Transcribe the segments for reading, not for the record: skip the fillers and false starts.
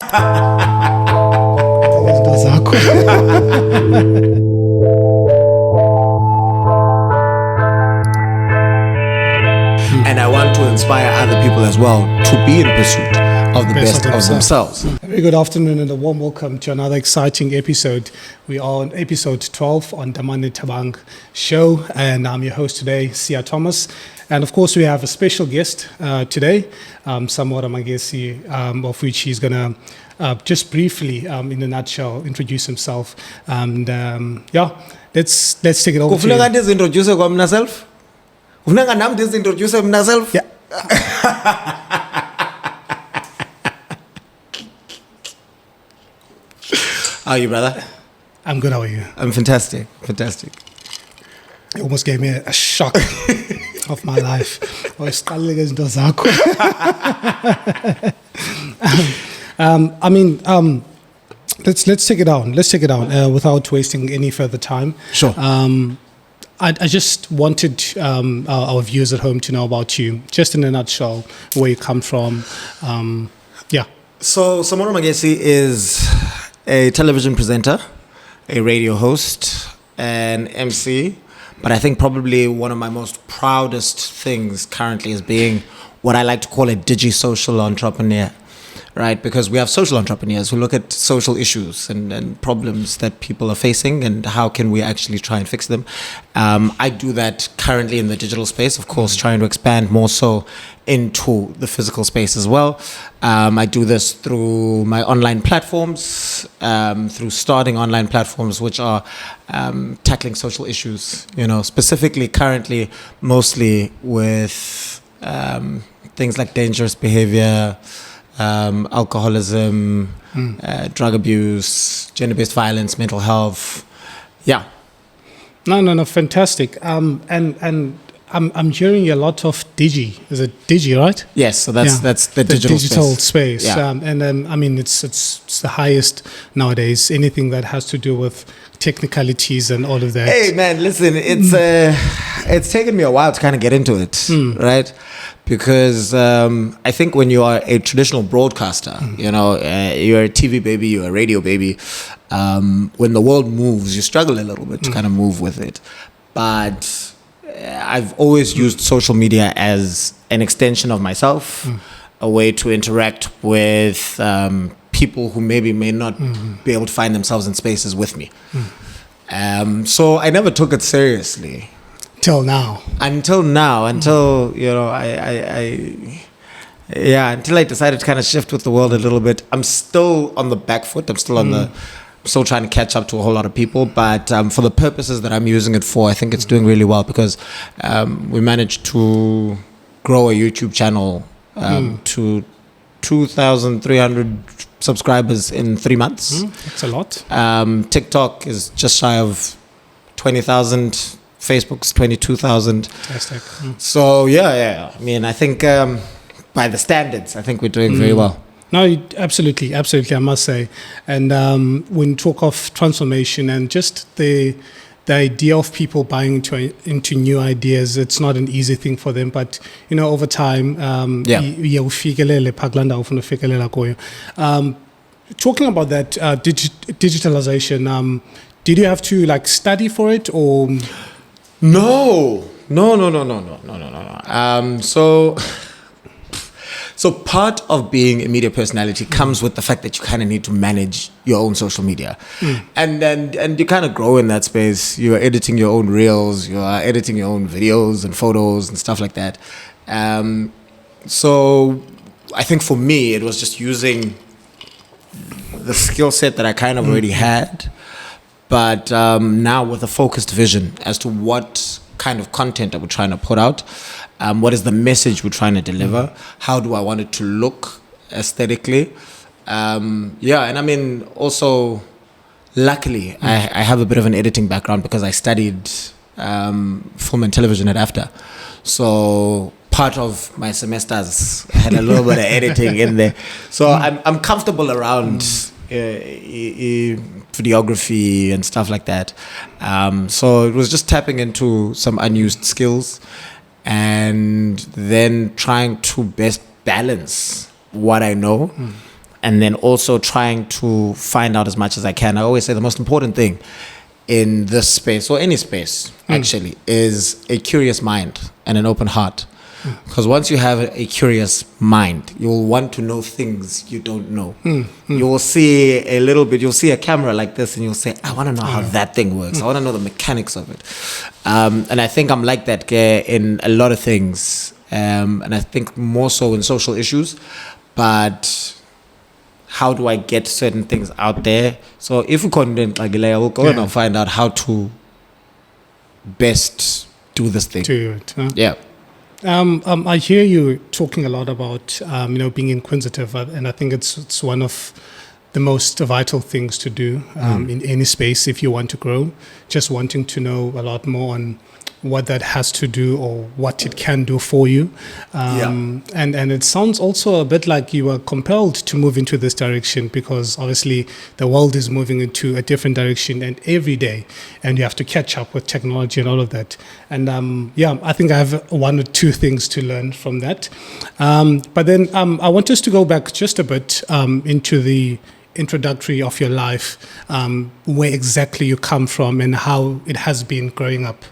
And I want to inspire other people as well to be in pursuit of the best of themselves. A very good afternoon and a warm welcome to another exciting episode. We are on episode 12 on Damane Tabang show, and I'm your host today, Siya Thomas. And of course, we have a special guest today, Samora Mangesi, of which he's going to just briefly, in a nutshell, introduce himself. And let's take it over to you. Introduce myself? Introduce myself? Yeah. How are you, brother? I'm good, how are you? I'm fantastic. It almost gave me a shock of my life. Let's take it down. Without wasting any further time. Sure. I just wanted our viewers at home to know about you, just in a nutshell, where you come from. So Samora Mangesi is a television presenter, a radio host, an MC, but I think probably one of my most proudest things currently is being what I like to call a DIGI-Social Entrepreneur, right? Because we have social entrepreneurs who look at social issues and problems that people are facing and how can we actually try and fix them. I do that currently in the digital space, of course, trying to expand more so into the physical space as well. I do this through my online platforms, through starting online platforms which are tackling social issues, specifically currently mostly with things like dangerous behavior, alcoholism, drug abuse, gender-based violence, mental health. Yeah. No, fantastic. And I'm hearing a lot of Digi. Is it Digi, right? Yes. So that's the digital space. Yeah. And then it's the highest nowadays. Anything that has to do with technicalities and all of that. Hey man, listen, it's taken me a while to kind of get into it, right? Because I think when you are a traditional broadcaster, you're a TV baby, you're a radio baby. When the world moves, you struggle a little bit to kind of move with it. But I've always used social media as an extension of myself, a way to interact with people who maybe may not be able to find themselves in spaces with me. So I never took it seriously. Until now, until I decided to kind of shift with the world a little bit. I'm still on the back foot. I'm still trying to catch up to a whole lot of people. But for the purposes that I'm using it for, I think it's doing really well because we managed to grow a YouTube channel to 2,300 subscribers in 3 months. That's a lot. TikTok is just shy of 20,000. Facebook's 22,000. Fantastic. So yeah. I mean, I think by the standards, I think we're doing very well. No, absolutely, I must say. And when you talk of transformation and just the idea of people buying into new ideas, it's not an easy thing for them. But over time, talking about that digitalization, did you have to study for it or? No. So part of being a media personality comes with the fact that you kind of need to manage your own social media, and you kind of grow in that space. You are editing your own reels, you are editing your own videos and photos and stuff like that. So I think for me, it was just using the skill set that I kind of already had. But now with a focused vision as to what kind of content that we're trying to put out, what is the message we're trying to deliver, how do I want it to look aesthetically. And I mean, also, luckily, I have a bit of an editing background because I studied film and television at AFDA. So part of my semesters had a little bit of editing in there. So I'm comfortable around videography and stuff like that. So it was just tapping into some unused skills and then trying to best balance what I know and then also trying to find out as much as I can. I always say the most important thing in this space, or any space actually, is a curious mind and an open heart. Because once you have a curious mind, you'll want to know things you don't know. You'll see a little bit, you'll see a camera like this and you'll say, I want to know how that thing works. I want to know the mechanics of it. And I think I'm like that in a lot of things. And I think more so in social issues. But how do I get certain things out there? So if we content like I will go and find out how to best do this thing. Yeah. I hear you talking a lot about being inquisitive, and I think it's one of the most vital things to do in any space if you want to grow. Just wanting to know a lot more on what that has to do or what it can do for you. And it sounds also a bit like you were compelled to move into this direction because obviously the world is moving into a different direction and every day, and you have to catch up with technology and all of that. And I think I have one or two things to learn from that. But then I want us to go back just a bit into the introductory of your life, where exactly you come from and how it has been growing up.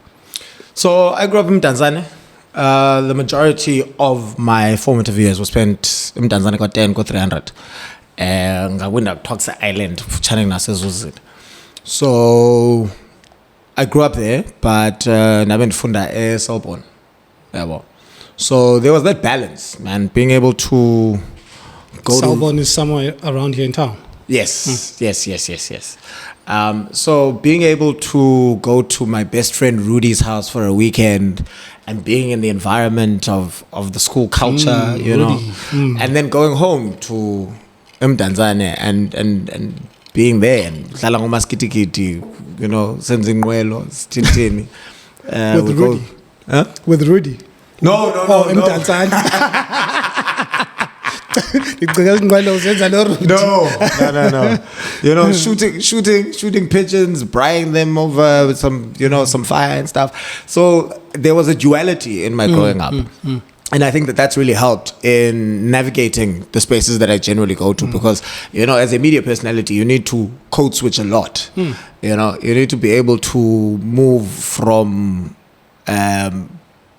So I grew up in Mdantsane. The majority of my formative years were spent in Mdantsane, got 10, got 300. And I went up Toxa Island, so I grew up there, but I went to Funda Selborne. So there was that balance, man, being able to go Selborne is somewhere around here in town. Yes. So being able to go to my best friend Rudy's house for a weekend and being in the environment of the school culture, and then going home to Mdantsane and being there and dlala ngomaskitikiti, senzing nwelo, stintini. With Rudy? Huh? With Rudy? No. Mdantsane. No. Shooting pigeons, buying them over with some fire and stuff. So there was a duality in my growing up. And I think that's really helped in navigating the spaces that I generally go to because, as a media personality, you need to code switch a lot. You need to be able to move from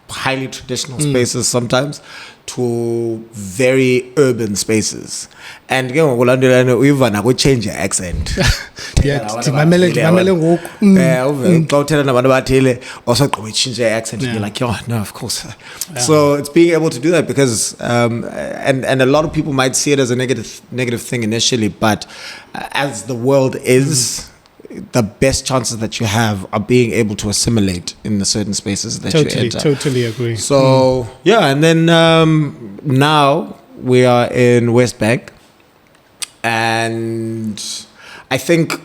highly traditional spaces sometimes to very urban spaces. And we change your accent. Also change your accent and be like, no, of course. So it's being able to do that because and a lot of people might see it as a negative thing initially, but as the world is, the best chances that you have are being able to assimilate in the certain spaces that you enter. Totally agree. So, and then now we are in West Bank. And I think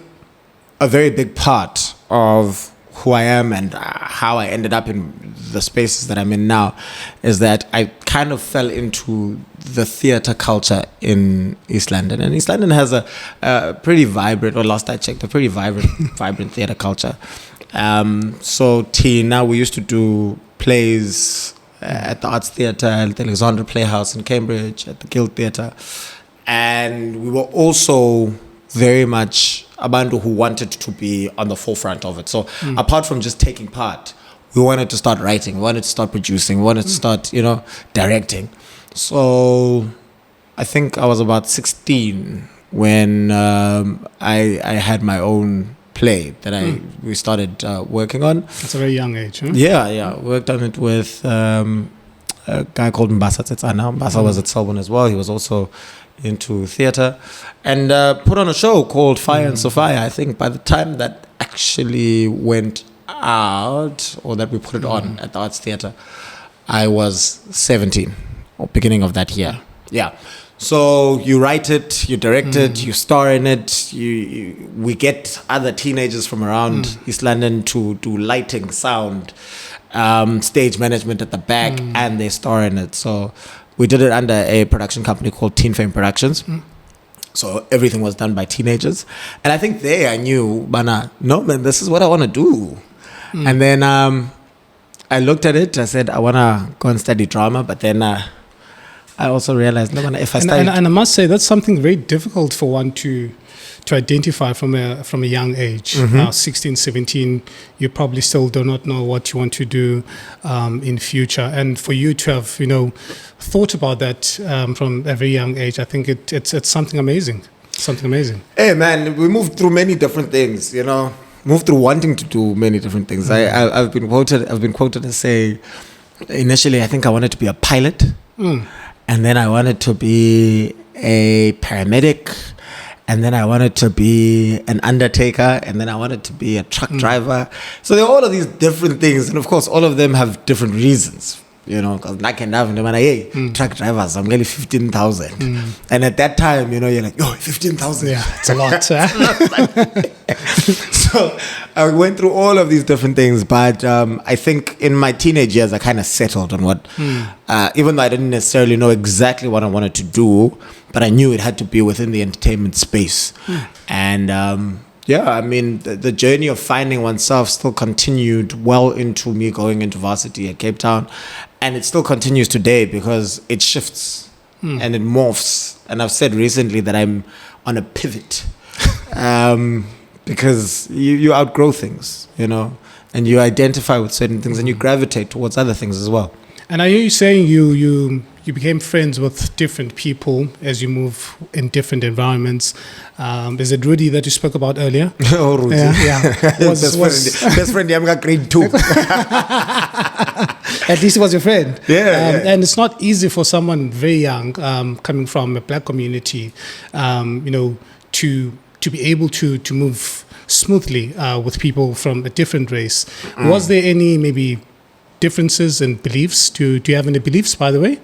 a very big part of who I am and how I ended up in the spaces that I'm in now is that I kind of fell into the theatre culture in East London. And East London has a pretty vibrant, or last I checked, a pretty vibrant theatre culture. So now we used to do plays at the Arts Theatre, at the Alexandra Playhouse in Cambridge, at the Guild Theatre. And we were also very much abantu who wanted to be on the forefront of it. So apart from just taking part, we wanted to start writing, we wanted to start producing, we wanted to start, directing. So I think I was about 16 when I had my own play that we started working on. That's a very young age, huh? Yeah. Worked on it with a guy called Mbasa. Mbasa was at Selborne as well. He was also into theatre and put on a show called Fire and Sophia. I think by the time that actually went out, or that we put it on at the Arts Theatre, I was 17 or beginning of that year. Yeah. So you write it, you direct it, you star in it. We get other teenagers from around East London to do lighting, sound, stage management at the back, and they star in it. So we did it under a production company called Teen Fame Productions. So everything was done by teenagers. And I think I knew, no, man, this is what I want to do. And then I looked at it. I said, I want to go and study drama. But then I also realized, no, if I And, start, and I must say that's something very difficult for one to identify from a young age. Now, 16, 17, you probably still do not know what you want to do in future. And for you to have, thought about that from a very young age, I think it's something amazing. Something amazing. Hey man, we moved through many different things, moved through wanting to do many different things. I've been quoted as say, initially I think I wanted to be a pilot, and then I wanted to be a paramedic, and then I wanted to be an undertaker, and then I wanted to be a truck driver. So there are all of these different things, and of course all of them have different reasons. Because I can have truck drivers, I'm really 15,000. And at that time, you're like, 15,000. Yeah, it's a lot. So I went through all of these different things, but I think in my teenage years, I kind of settled on what, even though I didn't necessarily know exactly what I wanted to do, but I knew it had to be within the entertainment space. And the journey of finding oneself still continued well into me going into varsity at Cape Town. And it still continues today because it shifts and it morphs. And I've said recently that I'm on a pivot because you outgrow things, and you identify with certain things and you gravitate towards other things as well. And I hear you saying you became friends with different people as you move in different environments. Is it Rudy that you spoke about earlier? Oh, Rudy. Yeah. Best friend, I'm got grade 2. At least he was your friend. Yeah. And it's not easy for someone very young, coming from a black community, to be able to move smoothly with people from a different race. Was there any maybe differences in beliefs? Do you have any beliefs, by the way?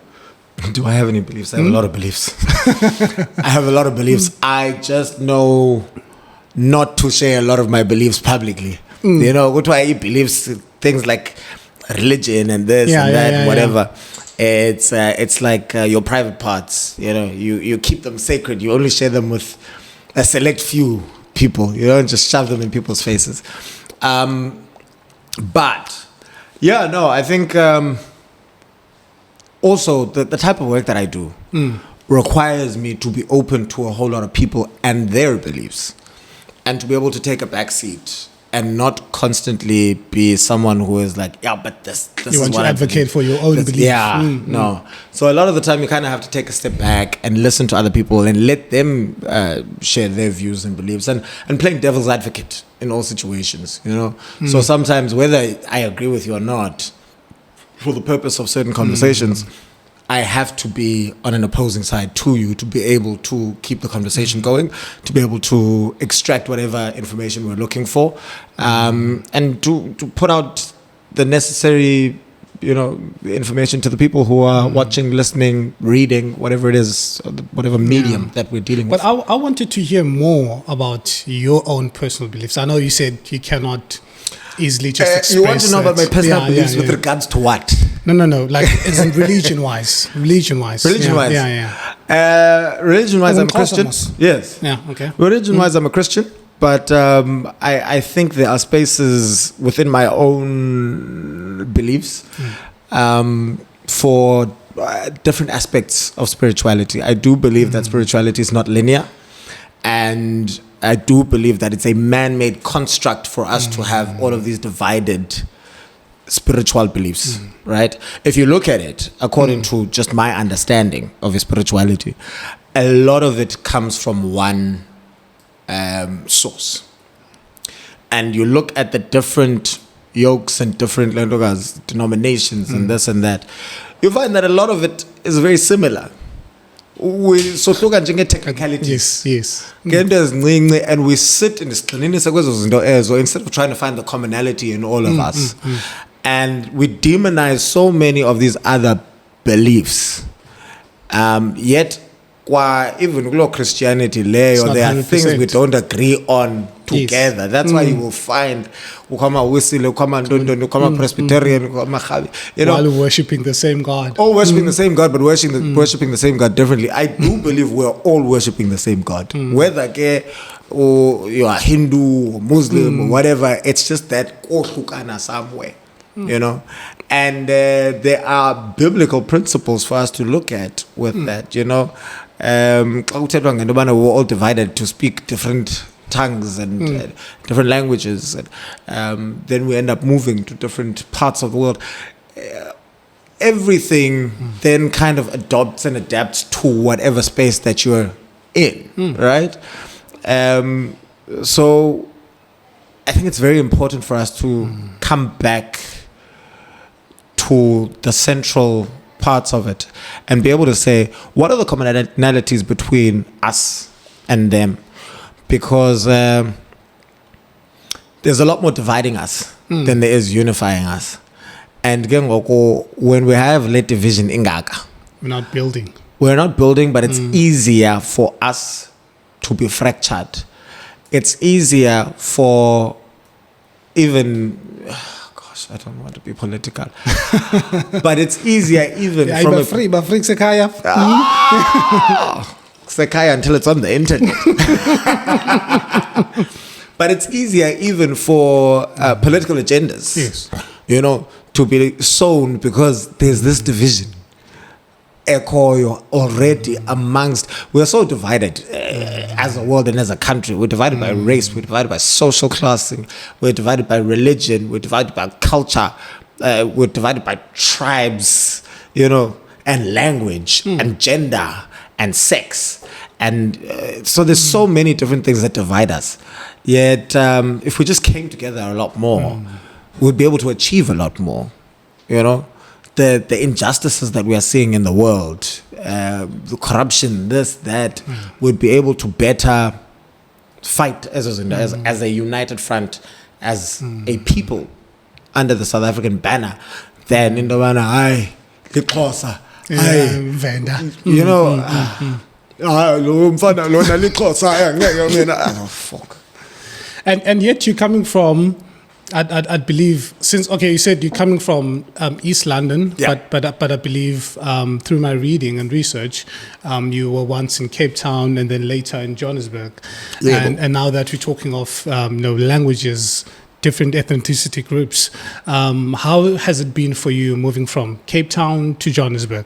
Do I have any beliefs? I have a lot of beliefs. I have a lot of beliefs. I just know not to share a lot of my beliefs publicly. What do I beliefs? Things like religion and this and that and whatever. Yeah. It's like your private parts. You keep them sacred. You only share them with a select few people. You don't just shove them in people's faces. But I think also the type of work that I do requires me to be open to a whole lot of people and their beliefs, and to be able to take a back seat and not constantly be someone who is like, but this you is want what to advocate for your own belief. No. So a lot of the time you kind of have to take a step back and listen to other people and let them share their views and beliefs, and playing devil's advocate in all situations, So sometimes whether I agree with you or not, for the purpose of certain conversations, I have to be on an opposing side to you to be able to keep the conversation going, to be able to extract whatever information we're looking for, and to put out the necessary, information to the people who are watching, listening, reading, whatever it is, whatever medium that we're dealing with. But I wanted to hear more about your own personal beliefs. I know you said you cannot easily just express you want to know about my personal beliefs with regards to what? No. Like, as in religion-wise. Religion-wise. Religion-wise. Religion-wise, I'm a Christian. Yes. Yeah, okay. Religion-wise, I'm a Christian. But I think there are spaces within my own beliefs for different aspects of spirituality. I do believe that spirituality is not linear. And I do believe that it's a man-made construct for us to have all of these divided spiritual beliefs, right? If you look at it, according to just my understanding of spirituality, a lot of it comes from one source. And you look at the different yokes and different denominations and this and that, you find that a lot of it is very similar. So technicalities. Yes. And we sit in this so instead of trying to find the commonality in all of us, and we demonize so many of these other beliefs, yet even Christianity there are things we don't agree on together. Yes. That's why you will find Presbyterian, while worshipping the same God. All worshipping the same God, but worshipping the same God differently. I do believe we're all worshipping the same God. Whether you are Hindu or Muslim or whatever, it's just that somewhere. you know, and there are biblical principles for us to look at with that, you know. We're all divided to speak different tongues and different languages, and then we end up moving to different parts of the world. Everything then kind of adopts and adapts to whatever space that you're in, right? So I think it's very important for us to come back to the central parts of it and be able to say, what are the commonalities between us and them? Because there's a lot more dividing us than there is unifying us. And when we have late division ingaka, We're not building. But it's easier for us to be fractured. It's easier for even, gosh, I don't want to be political, but it's easier even from a Sekaya until it's on the internet. But it's easier even for political agendas, Yes. you know, to be sown because there's this division. Ekoyo already amongst, we're so divided as a world and as a country. We're divided by race, we're divided by social classing, we're divided by religion, we're divided by culture, we're divided by tribes, you know, and language and gender and sex. And so there's so many different things that divide us. Yet if we just came together a lot more, we'd be able to achieve a lot more, you know. The injustices that we are seeing in the world, the corruption, this, that, would be able to better fight as a united front, as a people under the South African banner, than in the banner, aye, Xhosa, aye, Venda. you know, oh, fuck. And yet you're coming from, I'd believe, since, okay, you said you're coming from East London, Yeah. but I believe through my reading and research, you were once in Cape Town and then later in Johannesburg. Yeah. And now that we're talking of languages, different ethnicity groups, how has it been for you moving from Cape Town to Johannesburg?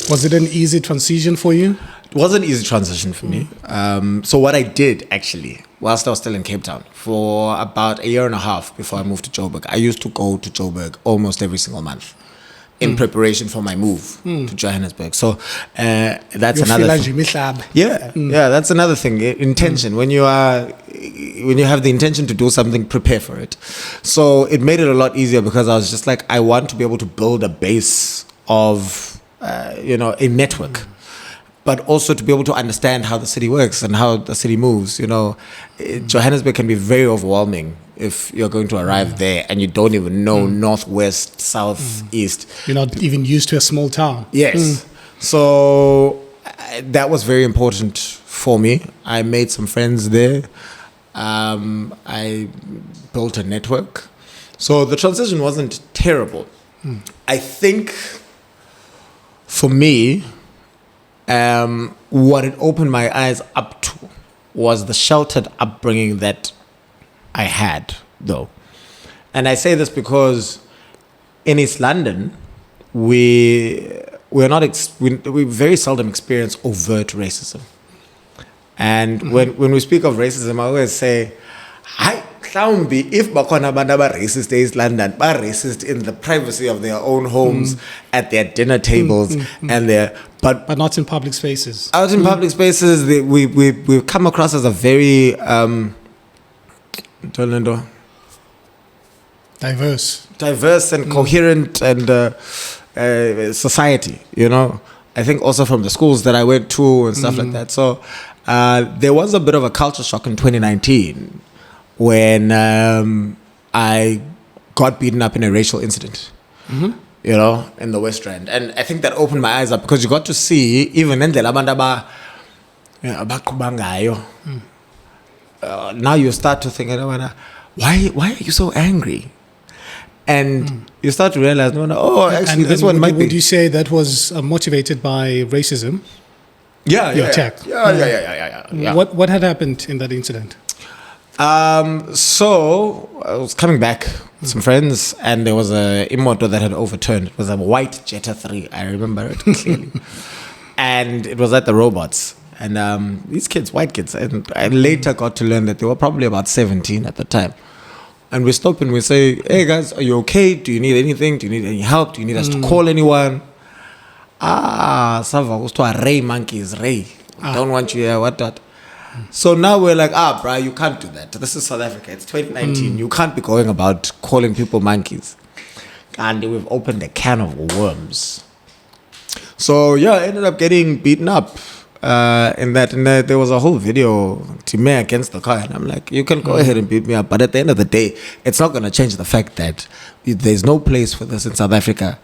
Was it an easy transition for you? It was an easy transition for me. So what I did actually, whilst I was still in Cape Town, for about a year and a half before I moved to Joburg, I used to go to Joburg almost every single month in preparation for my move to Johannesburg. So that's another thing. Yeah, that's another thing. Intention. When you have the intention to do something, prepare for it. So it made it a lot easier because I was just like, I want to be able to build a base of, a network. But also to be able to understand how the city works and how the city moves. You know, Johannesburg can be very overwhelming if you're going to arrive there and you don't even know northwest, south, east. You're not even used to a small town. Yes. So that was very important for me. I made some friends there. I built a network. So the transition wasn't terrible. I think for me, what it opened my eyes up to was the sheltered upbringing that I had, though. And I say this because in East London, we very seldom experience overt racism. And when we speak of racism, I always say, if bakhona abantu aba-racist East London, racist in the privacy of their own homes, at their dinner tables, and but not in public spaces. Out in public spaces, we've come across as a very diverse and coherent and society. You know, I think also from the schools that I went to and stuff like that. So there was a bit of a culture shock in 2019 when I got beaten up in a racial incident. You know, in the West Rand. And I think that opened my eyes up because you got to see even in the Labandaba, now you start to think, why are you so angry? And you start to realize, actually, this one might be. Would you say that was motivated by racism? Yeah, your attack? Yeah. What had happened in that incident? So I was coming back with some friends, and there was a imoto that had overturned. It was a white Jetta 3. I remember it clearly. And it was at the robots. And these kids, white kids, and I later got to learn that they were probably about 17 at the time. And we stop and we say, hey guys, are you okay? Do you need anything? Do you need any help? Do you need us to call anyone? Sava was to a Ray monkeys, Ray. Don't want you here, what? So now we're like, bro, you can't do that. This is South Africa. It's 2019. You can't be going about calling people monkeys. And we've opened a can of worms. So yeah, I ended up getting beaten up in that. And there was a whole video to me against the car. And I'm like, you can go ahead and beat me up. But at the end of the day, it's not going to change the fact that there's no place for this in South Africa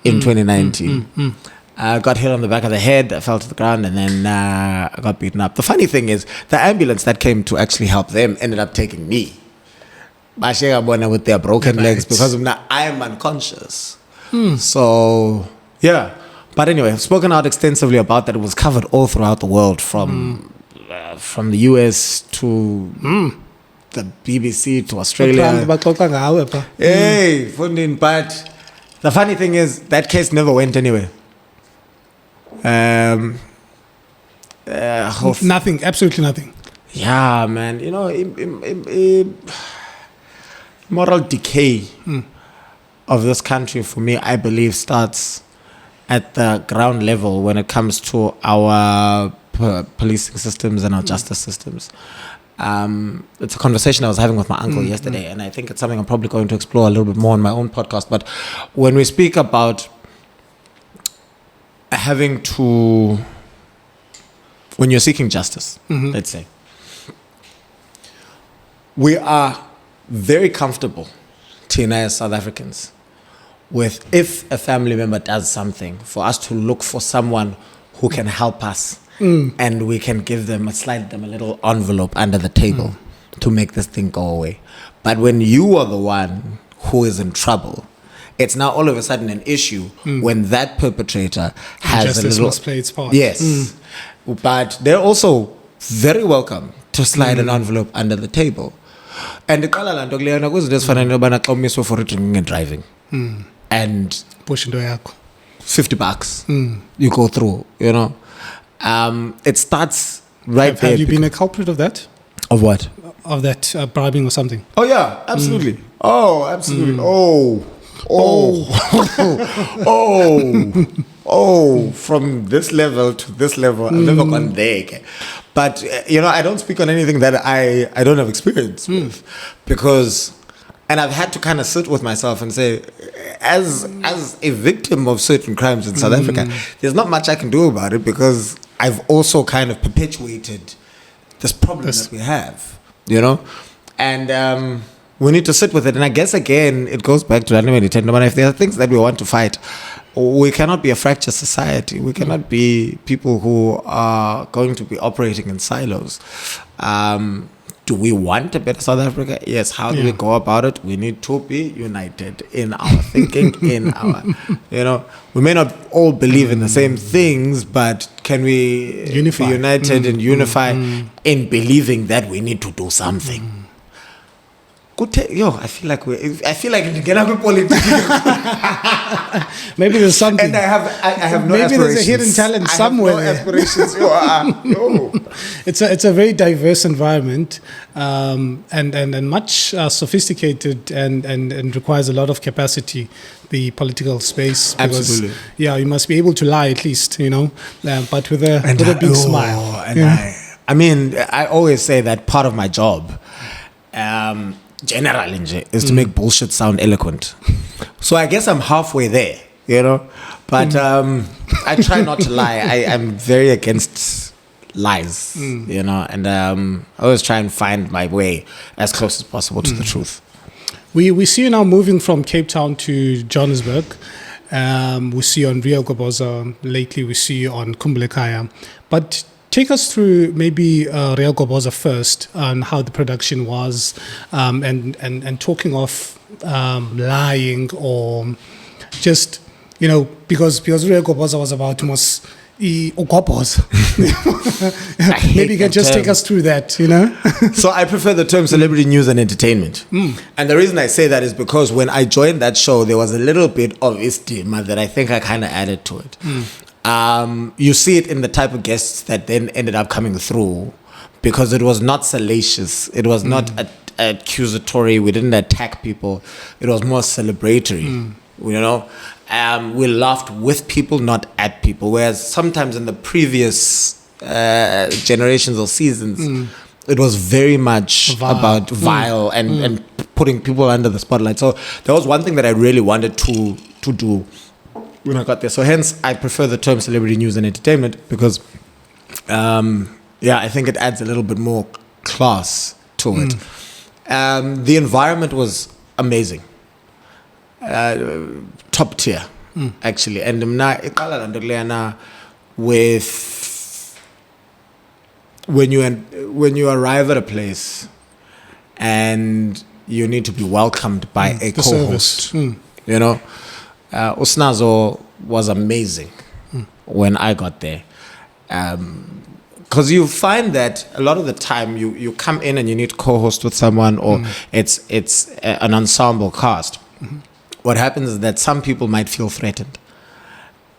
in 2019. I got hit on the back of the head, I fell to the ground, and then I got beaten up. The funny thing is, the ambulance that came to actually help them ended up taking me. With their broken legs, because of now I am unconscious. So, yeah. But anyway, I've spoken out extensively about that. It was covered all throughout the world, from the US to the BBC to Australia. Hey, funding, but the funny thing is, that case never went anywhere. Nothing, absolutely nothing. Yeah, man. You know, moral decay of this country, for me, I believe, starts at the ground level when it comes to our policing systems and our justice systems. It's a conversation I was having with my uncle yesterday, and I think it's something I'm probably going to explore a little bit more on my own podcast. But when we speak about having to, when you're seeking justice, let's say, we are very comfortable, Tina, as South Africans, with, if a family member does something, for us to look for someone who can help us, and we can slide them a little envelope under the table to make this thing go away. But when you are the one who is in trouble, it's now all of a sudden an issue when that perpetrator has justice a little... must play its part. Yes. But they're also very welcome to slide an envelope under the table. And the for drinking and driving. And $50 you go through, you know. It starts right there. Have you been a culprit of that? Of what? Of that bribing or something? Oh yeah, absolutely. Oh, absolutely. From this level to this level, I've never gone there. Okay? But I don't speak on anything that I don't have experience with, because, and I've had to kind of sit with myself and say, as a victim of certain crimes in South Africa, there's not much I can do about it, because I've also kind of perpetuated this problem that we have, and we need to sit with it. And I guess, again, it goes back to if there are things that we want to fight, we cannot be a fractured society. We cannot be people who are going to be operating in silos. Do we want a better South Africa? Yes. How do we go about it? We need to be united in our thinking, in our, we may not all believe in the same things, but can we be united and unify in believing that we need to do something? I feel like we get up politics. Maybe there's something. And I have no maybe aspirations. There's a hidden talent somewhere. I have no aspirations. No. It's a very diverse environment, and much sophisticated, and requires a lot of capacity, the political space. Because, absolutely. Yeah, you must be able to lie at least, but with a big smile. And I always say that part of my job, generally, is to make bullshit sound eloquent. So I guess I'm halfway there, but I try not to lie. I'm very against lies, and I always try and find my way as close as possible to the truth. We see you now moving from Cape Town to Johannesburg. We see you on Real Goboza. Lately we see you on Kumbulekaya. But take us through maybe Real Goboza first, on how the production was, and talking of lying, or just, because Real Goboza was about almost, Ugobos. Maybe you can just take us through that, So I prefer the term celebrity news and entertainment. And the reason I say that is because when I joined that show, there was a little bit of istima that I think I kind of added to it. You see it in the type of guests that then ended up coming through, because it was not salacious. It was not accusatory. We didn't attack people. It was more celebratory, we laughed with people, not at people. Whereas sometimes in the previous generations or seasons, it was very much about vile and putting people under the spotlight. So that was one thing that I really wanted to do when I got there. So hence, I prefer the term celebrity news and entertainment because, I think it adds a little bit more class to it. The environment was amazing. Top tier, actually. And with when you arrive at a place and you need to be welcomed by a co-host, Usnazo was amazing when I got there. Because you find that a lot of the time you come in and you need to co-host with someone, or it's an ensemble cast. What happens is that some people might feel threatened,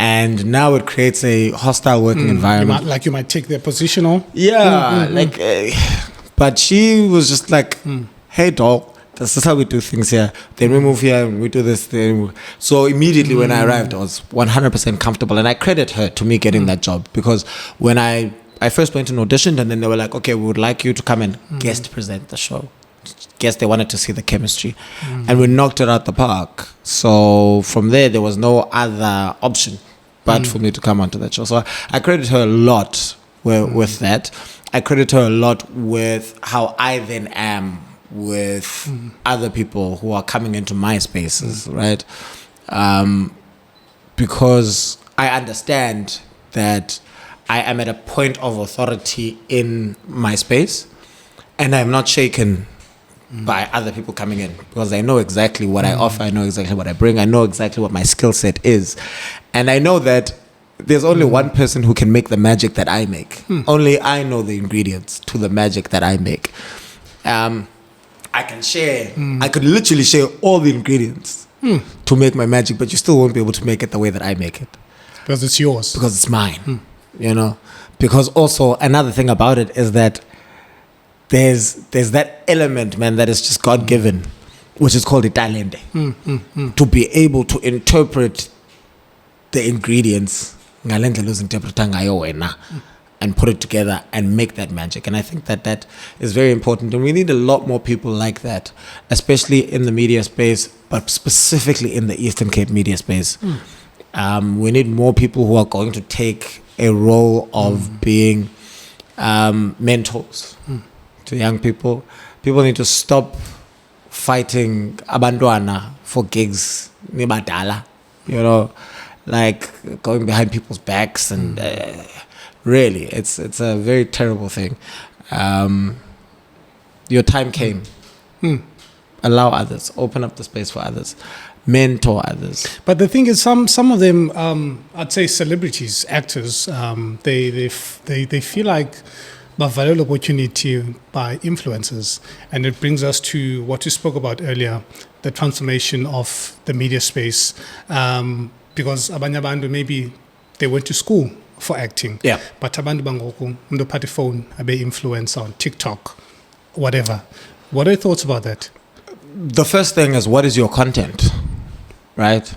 and now it creates a hostile working environment. You might take their position on. But she was just like, "Hey, dog, this is how we do things here. Then we move here and we do this thing." So immediately when I arrived, I was 100% comfortable, and I credit her to me getting that job, because when I first went and auditioned, and then they were like, "Okay, we would like you to come and guest present the show." Guess they wanted to see the chemistry, and we knocked it out the park. So from there was no other option but for me to come onto that show. So I credit her a lot with that. I credit her a lot with how I then am with other people who are coming into my spaces, right? Because I understand that I am at a point of authority in my space, and I'm not shaken by other people coming in, because I know exactly what I offer, I know exactly what I bring, I know exactly what my skill set is, and I know that there's only one person who can make the magic that I make. Only I know the ingredients to the magic that I make. I can share, I could literally share all the ingredients to make my magic, but you still won't be able to make it the way that I make it. Because it's yours. Because it's mine, Because also another thing about it is that there's that element, man, that is just God-given, which is called talent. To be able to interpret the ingredients and put it together and make that magic. And I think that is very important. And we need a lot more people like that, especially in the media space, but specifically in the Eastern Cape media space. We need more people who are going to take a role of being mentors to young people. People need to stop fighting abantwana for gigs, nibadala, like going behind people's backs, and really, it's a very terrible thing. Your time came. Allow others. Open up the space for others. Mentor others. But the thing is, some of them, I'd say celebrities, actors, they feel like valuable opportunity by influencers, and it brings us to what you spoke about earlier, the transformation of the media space. Because abanye abantu, maybe they went to school for acting, but abantu bangoku ndo party phone abe influencer on TikTok, whatever. What are your thoughts about that? The first thing is, what is your content, right?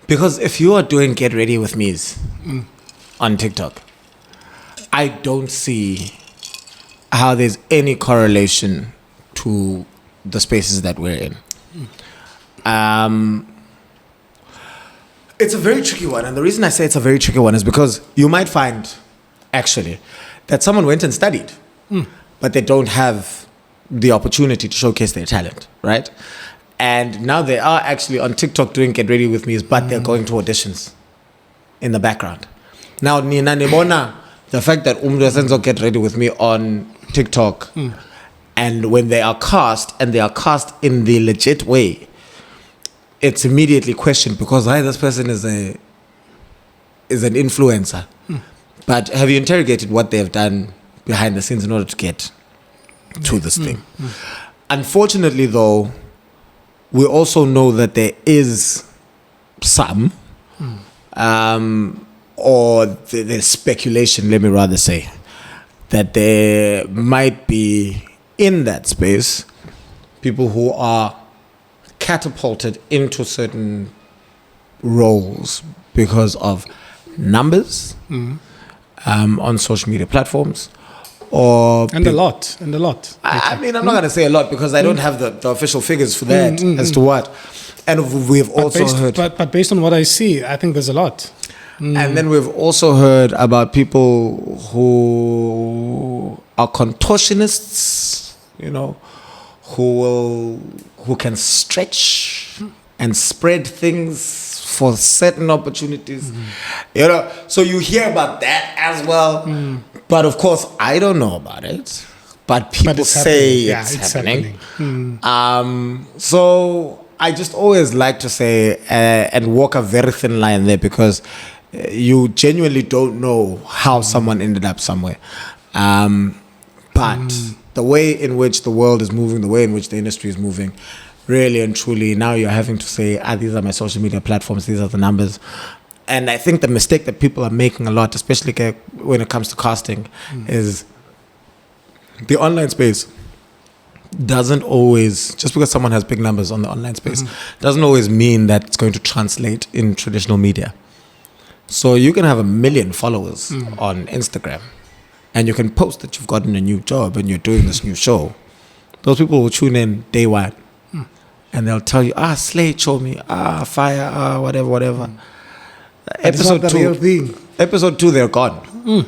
Because if you are doing Get Ready With Me's on TikTok, I don't see how there's any correlation to the spaces that we're in. It's a very tricky one. And the reason I say it's a very tricky one is because you might find, actually, that someone went and studied, but they don't have the opportunity to showcase their talent, right? And now they are actually on TikTok doing Get Ready With Me, but they're going to auditions in the background. Now, Nina Nebona, the fact that Senzo Get Ready With Me on TikTok, and when they are cast, and they are cast in the legit way, it's immediately questioned because this person is an influencer. But have you interrogated what they have done behind the scenes in order to get to this thing? Unfortunately, though, we also know that there is some, or there's speculation, let me rather say, that there might be in that space people who are catapulted into certain roles because of numbers on social media platforms, and a lot. I mean, I'm not going to say a lot because I don't have the official figures for that as to what. And we've also heard... But based on what I see, I think there's a lot. And then we've also heard about people who are contortionists, who can stretch and spread things for certain opportunities. So you hear about that as well. But of course, I don't know about it. But people say it's happening. So I just always like to say and walk a very thin line there because you genuinely don't know how someone ended up somewhere. But the way in which the world is moving, the way in which the industry is moving, really and truly, now you're having to say, these are my social media platforms, these are the numbers. And I think the mistake that people are making a lot, especially when it comes to casting, is the online space doesn't always, just because someone has big numbers on the online space, doesn't always mean that it's going to translate in traditional media. So you can have 1 million followers on Instagram, and you can post that you've gotten a new job and you're doing this new show. Those people will tune in day one, and they'll tell you, Slay, show me, fire, whatever. Episode 2, they're gone.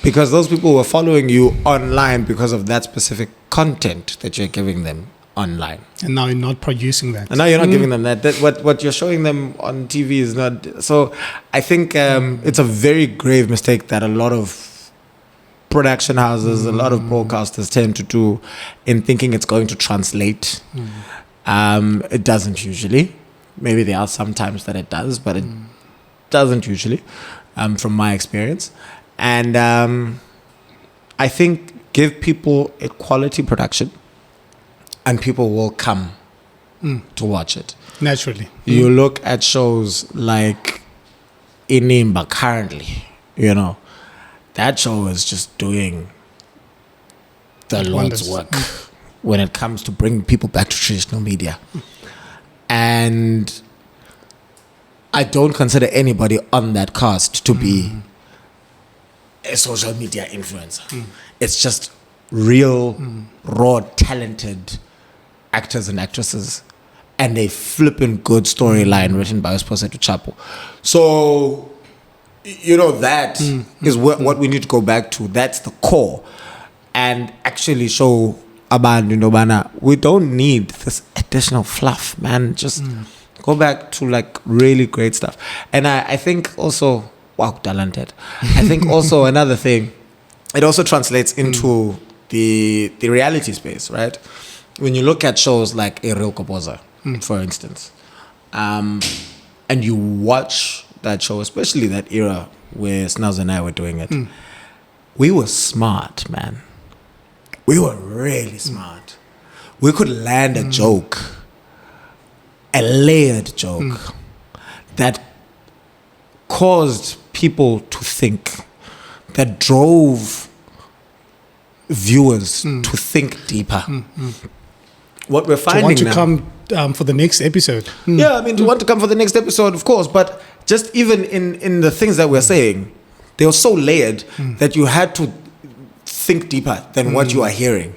Because those people were following you online because of that specific content that you're giving them online. And now you're not producing that. And now you're not giving them that. What you're showing them on TV is not. So I think it's a very grave mistake that a lot of production houses, a lot of broadcasters tend to do in thinking it's going to translate. It doesn't usually. Maybe there are some times that it does, but it doesn't usually, from my experience. And I think give people a quality production and people will come to watch it. Naturally. You look at shows like Inene currently, that show is just doing the Lord's work when it comes to bringing people back to traditional media. And I don't consider anybody on that cast to be a social media influencer. It's just real, raw, talented actors and actresses, and a flippin' good storyline written by Usposetu Chapo. So, that is what we need to go back to. That's the core, and actually show abantu we don't need this additional fluff, man. Just go back to like really great stuff. And I think also, wow, talented. I think also another thing, it also translates into the reality space, right? When you look at shows like Real Koboza, for instance, and you watch that show, especially that era where Snaz and I were doing it, we were smart, man. We were really smart. We could land a joke, a layered joke that caused people to think, that drove viewers to think deeper. What we're finding to now, come for the next episode. Yeah, I mean, to want to come for the next episode, of course, but just even in the things that we're saying, they were so layered that you had to think deeper than what you are hearing.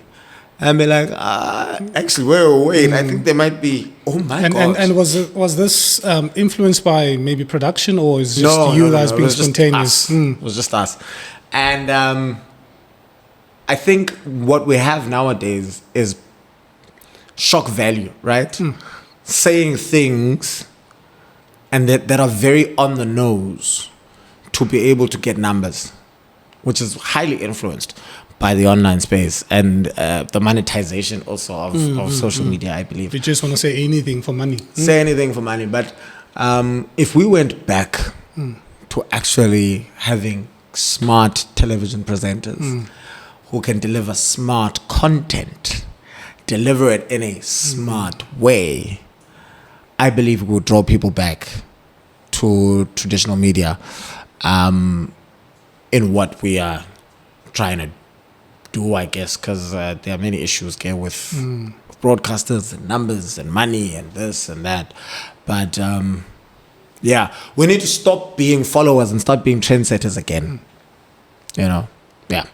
And be like, actually, wait, I think there might be, oh my God. And was this influenced by maybe production, or is just you guys being spontaneous? It was just us. And I think what we have nowadays is shock value, right? Saying things and that are very on the nose to be able to get numbers. which is highly influenced by the online space and the monetization also of social media, I believe. You just want to say anything for money. Say anything for money. But if we went back to actually having smart television presenters who can deliver smart content, deliver it in a smart way, I believe we would draw people back to traditional media in what we are trying to do, I guess, because there are many issues here with broadcasters and numbers and money and this and that. But yeah, we need to stop being followers and start being trendsetters again. You know, yeah.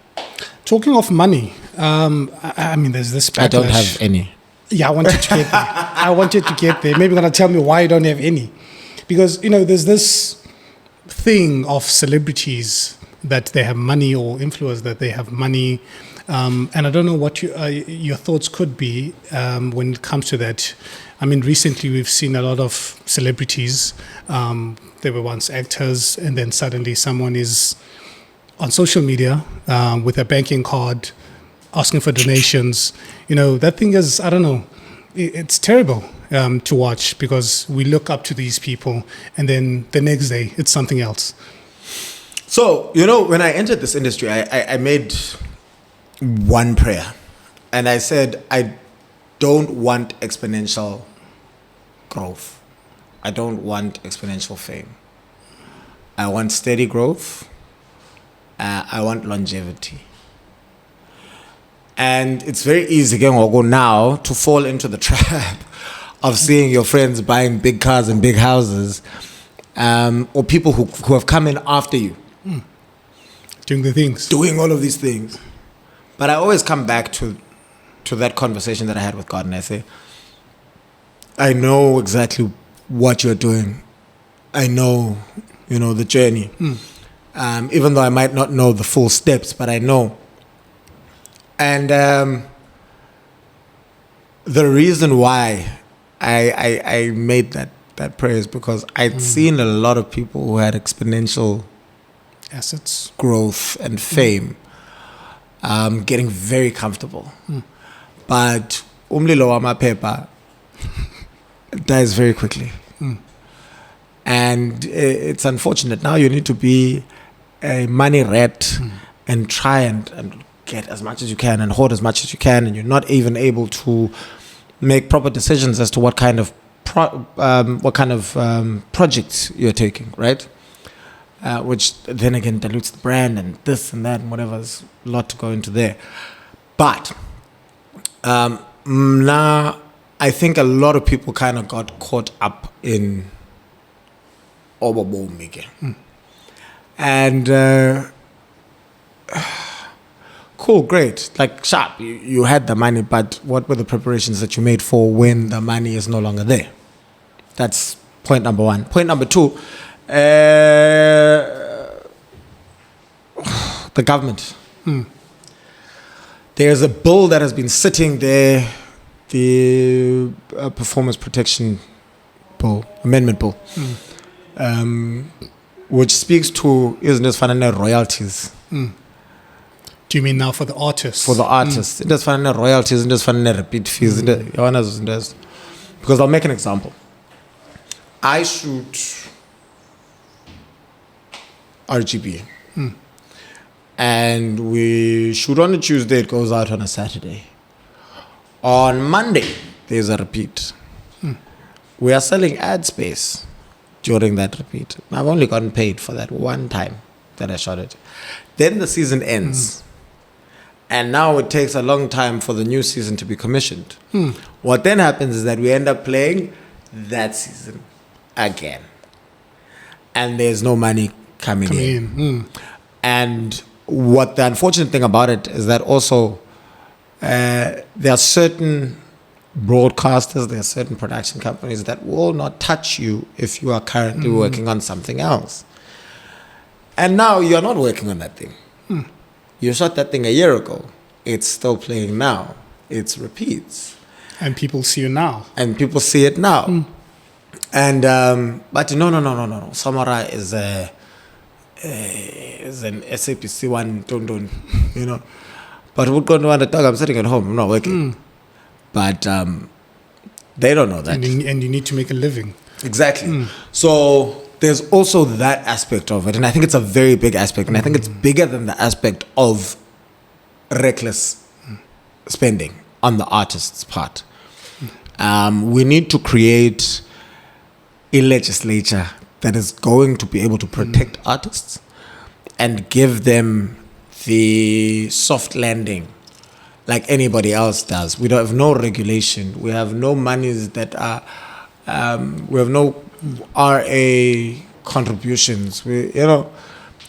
Talking of money, I mean, there's this backlash. I don't have any. Yeah, I wanted to get there. I wanted to get there. Maybe you're going to tell me why you don't have any. Because, you know, there's this thing of celebrities that they have money, or influencers that they have money. And I don't know what your thoughts could be when it comes to that. I mean, recently we've seen a lot of celebrities. They were once actors, and then suddenly someone is on social media with a banking card asking for donations. You know, that thing is, I don't know, it's terrible to watch, because we look up to these people and then the next day it's something else. So, you know, when I entered this industry, I made one prayer, and I said, I don't want exponential growth. I don't want exponential fame. I want steady growth. I want longevity. And it's very easy now to fall into the trap of seeing your friends buying big cars and big houses, or people who have come in after you. Doing all of these things. But I always come back to that conversation that I had with God, and I say, I know exactly what you're doing. I know, you know, the journey. Even though I might not know the full steps, but I know. And the reason why I made that prayer is because I'd seen a lot of people who had exponential assets, growth, and fame getting very comfortable. But umlilo wamaphepha dies very quickly. And it's unfortunate. Now you need to be a money rat and try and get as much as you can and hoard as much as you can, and you're not even able to make proper decisions as to what kind of projects you're taking, right? Which then again dilutes the brand and this and that and whatever. There's a lot to go into there. But now I think a lot of people kind of got caught up in Obabomike. And cool, great. Like, sharp, you had the money, but what were the preparations that you made for when the money is no longer there? That's point number one. Point number two, the government. There's a bill that has been sitting there, the Performance Protection Bill, Amendment Bill, which speaks to, isn't it, financial royalties. Do you mean now for the artists? For the artists. It does financial royalties, it does financial repeat fees. Because I'll make an example. I shoot RGB. And we shoot on a Tuesday, it goes out on a Saturday. On Monday, there's a repeat. We are selling ad space during that repeat. I've only gotten paid for that one time that I shot it. Then the season ends. And now it takes a long time for the new season to be commissioned. What then happens is that we end up playing that season again. And there's no money coming in. And what the unfortunate thing about it is that also there are certain broadcasters, there are certain production companies that will not touch you if you are currently working on something else. And now you're not working on that thing. You shot that thing a year ago. It's still playing now. It's repeats. And people see you now. And people see it now. And but no. Samora is is an SAPC one, don't, you know. But we're going to want to talk. I'm sitting at home. I'm not working. But they don't know that. And you need to make a living. Exactly. So there's also that aspect of it. And I think it's a very big aspect. And I think it's bigger than the aspect of reckless spending on the artist's part. We need to create a legislature that is going to be able to protect artists and give them the soft landing like anybody else does. We don't have no regulation. We have no monies that are, we have no RA contributions. We, you know,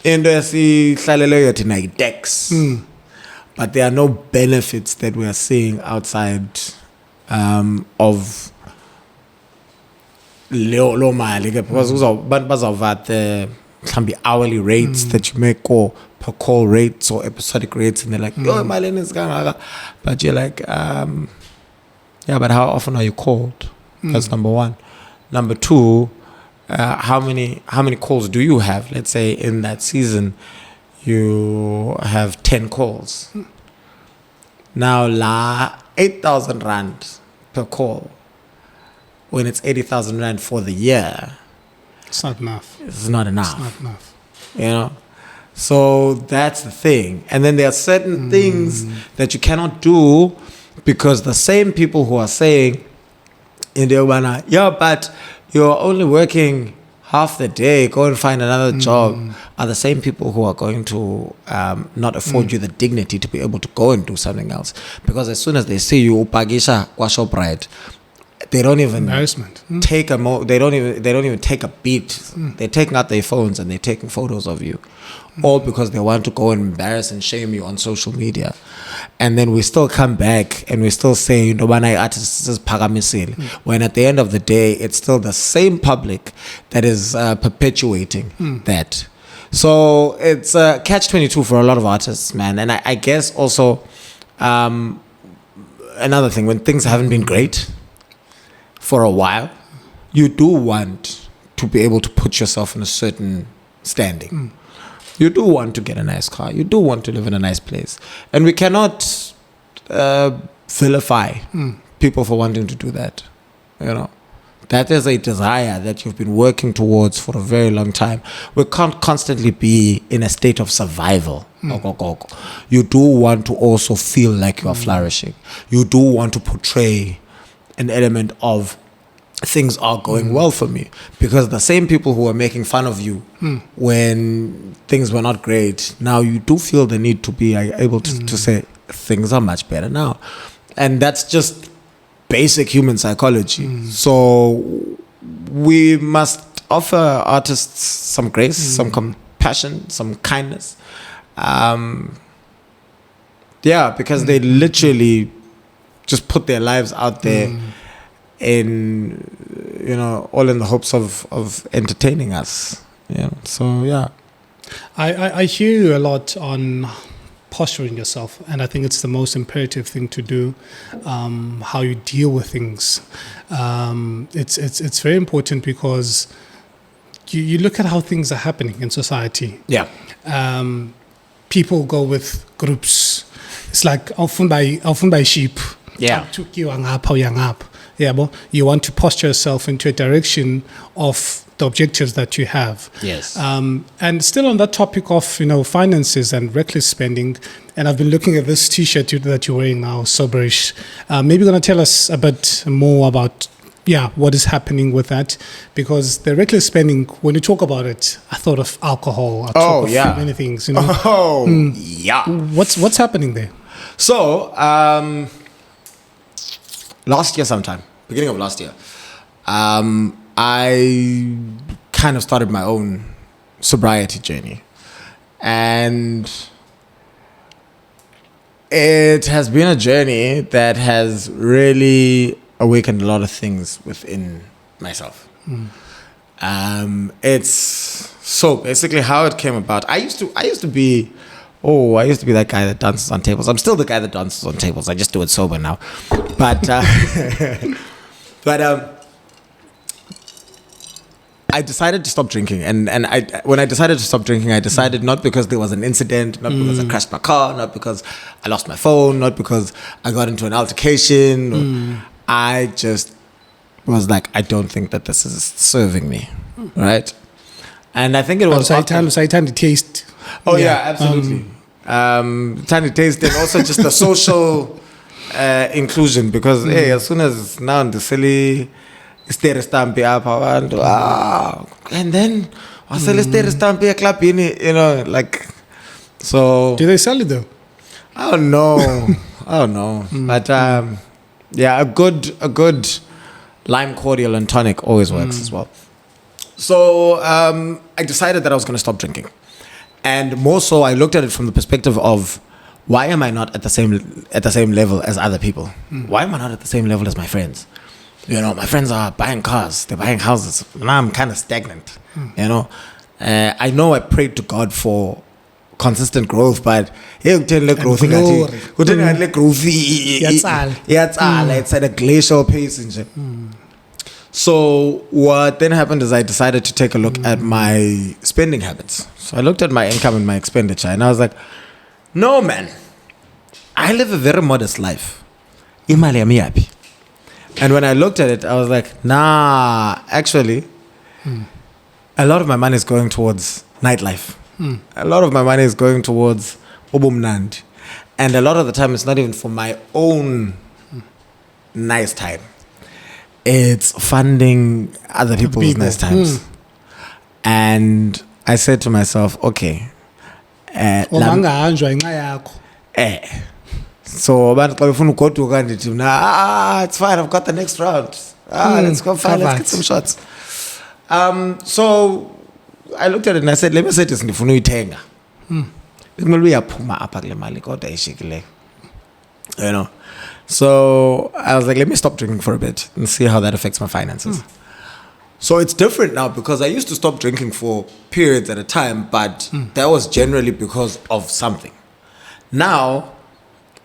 in the tax, but there are no benefits that we are seeing outside of low mali, because the hourly rates that you make, or per call rates or episodic rates, and they're like, oh, my lane is gonna, but you're like, yeah, but how often are you called? That's number one. Number two, how many calls do you have? Let's say in that season you have 10 calls. Now 8,000 rand per call, when it's 80,000 rand for the year, it's not enough. It's not enough. It's not enough. You know? So that's the thing. And then there are certain things that you cannot do, because the same people who are saying in the Obana, yeah, but you're only working half the day, go and find another job, are the same people who are going to not afford you the dignity to be able to go and do something else. Because as soon as they see you upagisha kwa Shoprite, they don't even take they don't even take a beat. They're taking out their phones and they're taking photos of you, all because they want to go and embarrass and shame you on social media. And then we still come back and we still say nobana artists is phakamisile, when at the end of the day it's still the same public that is perpetuating that. So it's a catch-22 for a lot of artists, man. And I guess also another thing, when things haven't been great for a while, you do want to be able to put yourself in a certain standing. You do want to get a nice car. You do want to live in a nice place. And we cannot vilify people for wanting to do that. You know, that is a desire that you've been working towards for a very long time. We can't constantly be in a state of survival. You do want to also feel like you are flourishing. You do want to portray an element of things are going well for me, because the same people who were making fun of you when things were not great, now you do feel the need to be able to say things are much better now. And that's just basic human psychology. So we must offer artists some grace, some compassion, some kindness, because they literally just put their lives out there in, you know, all in the hopes of entertaining us. Yeah. So yeah, I hear you a lot on posturing yourself, and I think it's the most imperative thing to do. How you deal with things, it's very important, because you look at how things are happening in society. Yeah. People go with groups. It's like often by sheep. Yeah. You want to posture yourself into a direction of the objectives that you have. Yes. And still on that topic of, you know, finances and reckless spending, and I've been looking at this T-shirt that you're wearing now, Soberish. Maybe you're going to tell us a bit more about what is happening with that, because the reckless spending, when you talk about it, I thought of alcohol. I thought of many things. You know. What's happening there? So last year sometime, beginning of last year, I kind of started my own sobriety journey, and it has been a journey that has really awakened a lot of things within myself. It's so basically how it came about. I used to be that guy that dances on tables. I'm still the guy that dances on tables. I just do it sober now. But I decided to stop drinking, and when I decided to stop drinking, I decided not because there was an incident, not because I crashed my car, not because I lost my phone, not because I got into an altercation. I just was like, I don't think that this is serving me, right? And I think it was time to taste. Oh yeah, absolutely. Time to taste, and also just the social inclusion, because hey, as soon as now the silly stampi up, and then I sell stampi club in it, like so. Do they sell it though? I don't know, but yeah, a good lime cordial and tonic always works as well. So I decided that I was going to stop drinking. And more so, I looked at it from the perspective of, why am I not at the same level as other people? Why am I not at the same level as my friends? My friends are buying cars, they're buying houses. Now I'm kind of stagnant. I know I prayed to God for consistent growth, but growth. It's at a glacial pace. So what then happened is I decided to take a look at my spending habits. So I looked at my income and my expenditure, and I was like, no, man, I live a very modest life. Imali yami yapi. And when I looked at it, I was like, nah, actually, a lot of my money is going towards nightlife. A lot of my money is going towards ubumnandi. And a lot of the time, it's not even for my own nice time. It's funding other people's nice times. And I said to myself, okay. So it's fine, I've got the next round. Let's go fine, let's get some shots. So I looked at it and I said, let me say this, ndifuna uyithenga. So I was like, let me stop drinking for a bit and see how that affects my finances. So it's different now, because I used to stop drinking for periods at a time, but that was generally because of something. Now,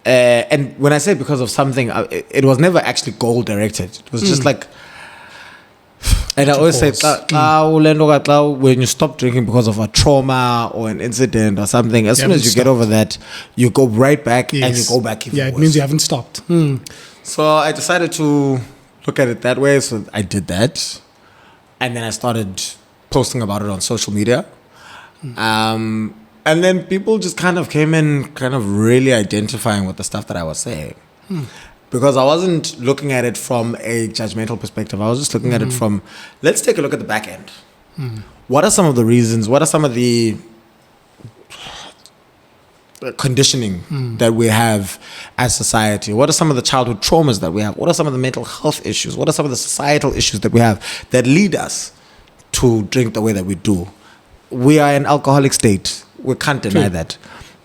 and when I say because of something, it was never actually goal directed. It was just like, and I always say, when you stop drinking because of a trauma or an incident or something, as soon as you get over that, you go right back and you go back even worse. It means you haven't stopped. So I decided to look at it that way. So I did that. And then I started posting about it on social media. And then people just kind of came in, kind of really identifying with the stuff that I was saying. Because I wasn't looking at it from a judgmental perspective. I was just looking at it from, let's take a look at the back end. What are some of the reasons? What are some of the conditioning that we have as society? What are some of the childhood traumas that we have? What are some of the mental health issues? What are some of the societal issues that we have that lead us to drink the way that we do? We are an alcoholic state. We can't deny that.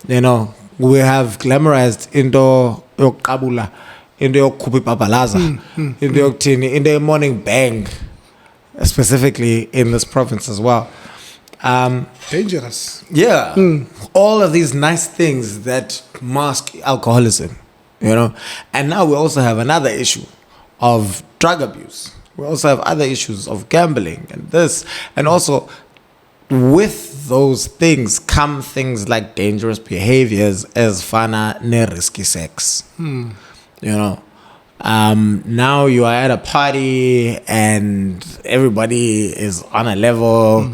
We have glamorized indo yokabula, indo yokukhupha ipapalaza, indo yokuthini, indo morning bang, specifically in this province as well. Dangerous. Yeah. All of these nice things that mask alcoholism, And now we also have another issue of drug abuse. We also have other issues of gambling and this. And also, with those things come things like dangerous behaviors as fana ne risky sex. Now you are at a party and everybody is on a level,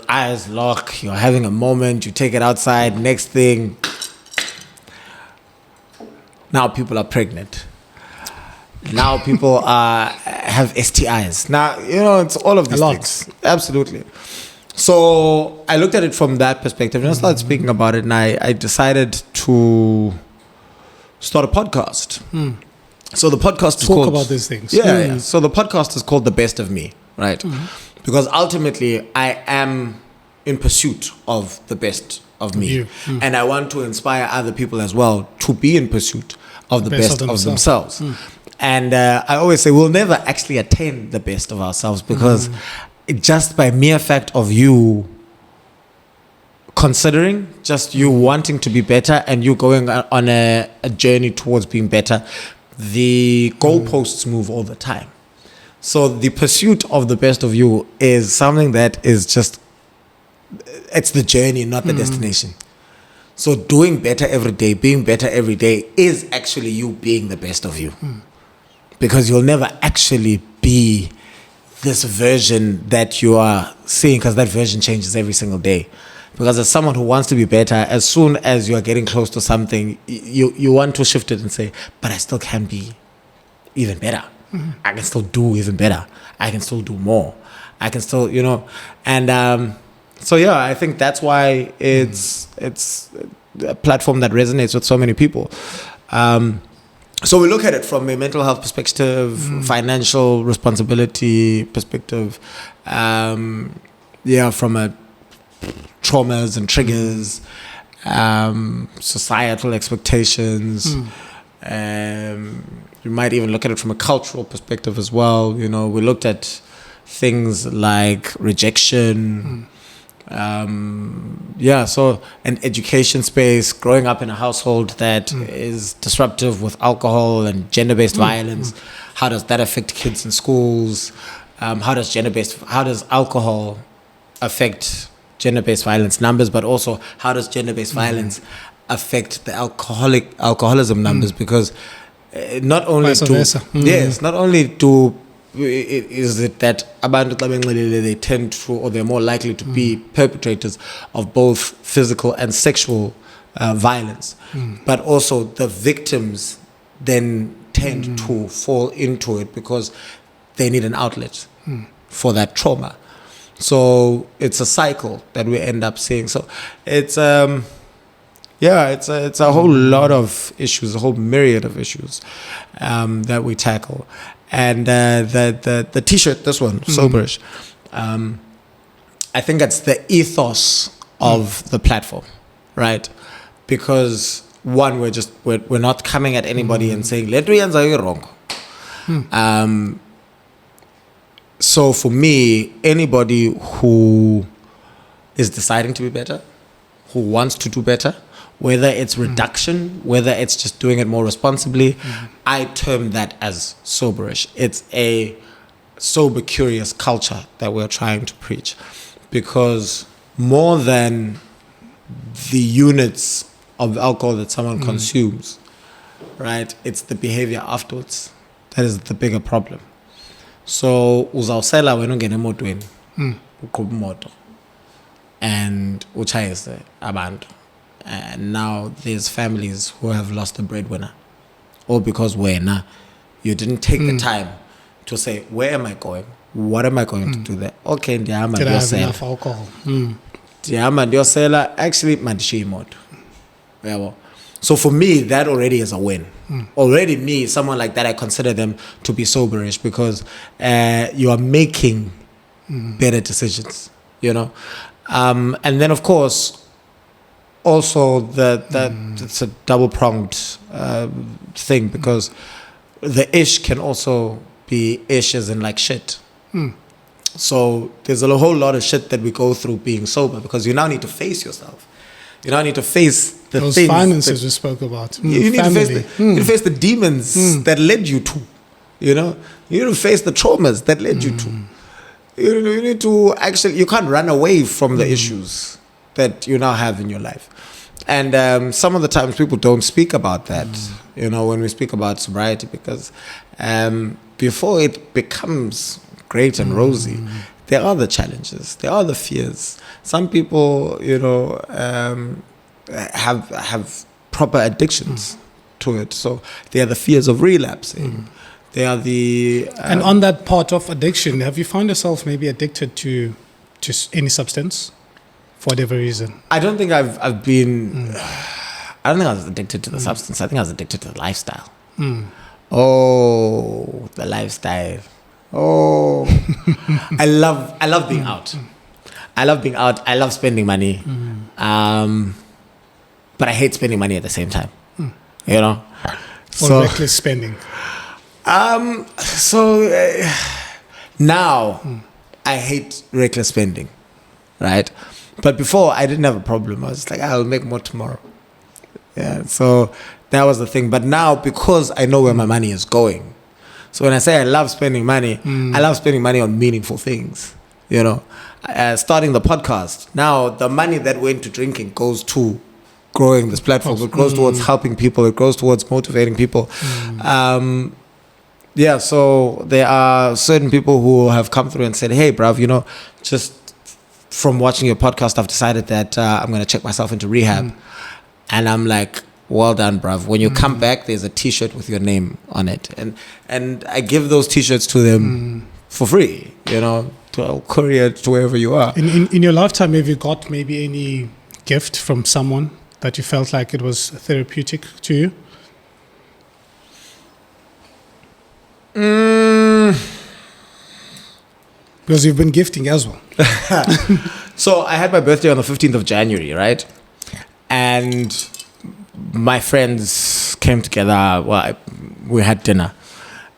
eyes lock, you're having a moment, you take it outside, next thing, now people are pregnant. Now people have STIs. Now, it's all of these things. Absolutely. So I looked at it from that perspective and I started speaking about it, and I decided to start a podcast. So the podcast is called... Talk about these things. Yeah. So the podcast is called Thebestofme, right? Because ultimately I am in pursuit of the best of me. And I want to inspire other people as well to be in pursuit of the best of themselves. And I always say we'll never actually attain the best of ourselves, because just by mere fact of you considering, just you wanting to be better and you going on a journey towards being better, the goalposts move all the time. So the pursuit of the best of you is something that is just, it's the journey, not the destination. So doing better every day, being better every day is actually you being the best of you. Because you'll never actually be this version that you are seeing, because that version changes every single day. Because as someone who wants to be better, as soon as you are getting close to something, you want to shift it and say, but I still can be even better. I can still do even better. I can still do more. I can still, and so yeah, I think that's why it's a platform that resonates with so many people. So we look at it from a mental health perspective, financial responsibility perspective, from a traumas and triggers, societal expectations. You might even look at it from a cultural perspective as well. We looked at things like rejection. So an education space, growing up in a household that is disruptive with alcohol and gender-based violence. How does that affect kids in schools? How does alcohol affect gender-based violence numbers, but also how does gender-based violence affect the alcoholism numbers? Because not only is it that abantu they tend to, or they're more likely to be perpetrators of both physical and sexual violence, but also the victims then tend to fall into it because they need an outlet for that trauma. So it's a cycle that we end up seeing. So it's it's a whole lot of issues, a whole myriad of issues that we tackle. And the T-shirt, this one, Soberish, I think it's the ethos of the platform, right? Because one, we're not coming at anybody and saying, "Let me answer you wrong." So for me, anybody who is deciding to be better, who wants to do better, whether it's reduction, whether it's just doing it more responsibly, I term that as soberish. It's a sober, curious culture that we're trying to preach, because more than the units of alcohol that someone consumes, right? It's the behavior afterwards that is the bigger problem. So uzawusela wena ungene emotweni uqhuba imoto and uchayise abantu, and now there's families who have lost a breadwinner, all because you didn't take the time to say, where am I going? What am I going to do there? Okay, ndihamba Did I have ndiyosela. enough alcohol? Ndihamba ndiyosela, actually mandishiye imoto. Yabo. So for me, that already is a win. Already me, someone like that, I consider them to be soberish, because you are making better decisions, And then, of course, also that it's a double-pronged thing, because the ish can also be ish as in like shit. So there's a whole lot of shit that we go through being sober, because you now need to face yourself. You now need to face those things finances we spoke about. You need to face the demons that led you to. You need to face the traumas that led you to. You need to actually, you can't run away from the issues that you now have in your life. And some of the times people don't speak about that, when we speak about sobriety, because before it becomes great and rosy, there are the challenges, there are the fears. Some people, have proper addictions to it. So they are the fears of relapsing. They are the... and on that part of addiction, have you found yourself maybe addicted to any substance for whatever reason? I don't think I've been... I don't think I was addicted to the substance. I think I was addicted to the lifestyle. Oh, the lifestyle. Oh, I love being out. I love being out. I love spending money. But I hate spending money at the same time. Or reckless spending. Now I hate reckless spending, right? But before I didn't have a problem. I was like, I'll make more tomorrow. Yeah. So that was the thing. But now, because I know where my money is going, So when I say I love spending money, I love spending money on meaningful things. You know, starting the podcast. Now, the money that went to drinking goes to growing this platform. It goes towards helping people. It goes towards motivating people. Yeah, so there are certain people who have come through and said, hey, bruv, you know, just from watching your podcast, I've decided that I'm going to check myself into rehab. And I'm like, well done, bruv. When you come back, there's a T-shirt with your name on it. And I give those T-shirts to them for free, you know, to courier to wherever you are. In your lifetime, have you got maybe any gift from someone that you felt like it was therapeutic to you? Because you've been gifting as well. So I had my birthday on the 15th of January, right? And my friends came together. Well, we had dinner.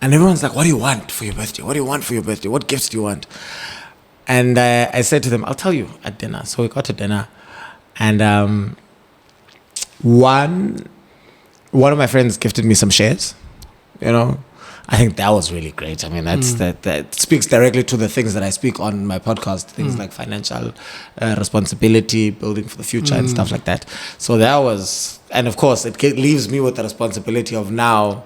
And everyone's like, what do you want for your birthday? What do you want for your birthday? What gifts do you want? And I said to them, I'll tell you at dinner. So we got to dinner. And one of my friends gifted me some shares, you know. I think that was really great. I mean, that speaks directly to the things that I speak on my podcast, things like financial responsibility, building for the future and stuff like that. So that was, and of course, it leaves me with the responsibility of now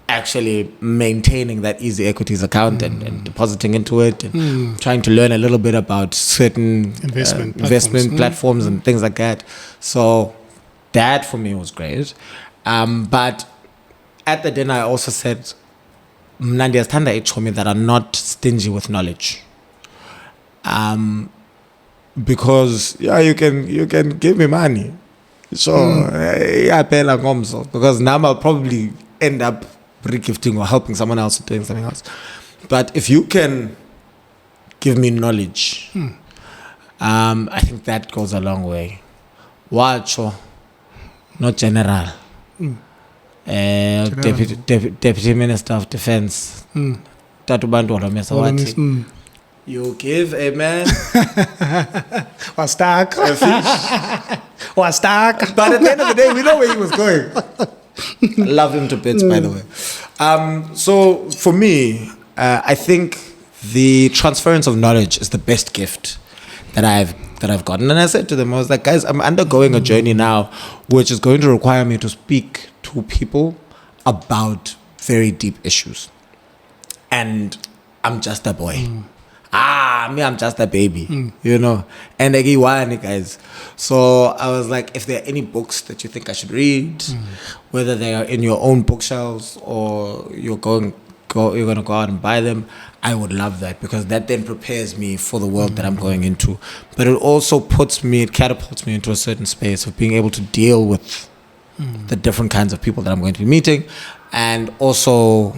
actually maintaining that easy equities account and depositing into it and trying to learn a little bit about certain investment platforms and things like that. So that for me was great. But at the dinner, I also said, Mnandi told me that I'm not stingy with knowledge. Because you can give me money. So because now I'll probably end up regifting or helping someone else or doing something else. But if you can give me knowledge, I think that goes a long way. Wacho, not general. Deputy Minister of Defense, Tatu Bantu Walomesa, you give a man was stuck. a fish. Was stuck. But at the end of the day, we know where he was going. I love him to bits, by the way. So for me, I think the transference of knowledge is the best gift that I've gotten. And I said to them, I was like, guys, I'm undergoing a journey now, which is going to require me to speak to people about very deep issues. And I'm just a boy. I'm just a baby, you know. And I get guys. So I was like, if there are any books that you think I should read, whether they are in your own bookshelves or you're gonna go out and buy them, I would love that, because that then prepares me for the world that I'm going into. But it also it catapults me into a certain space of being able to deal with the different kinds of people that I'm going to be meeting, and also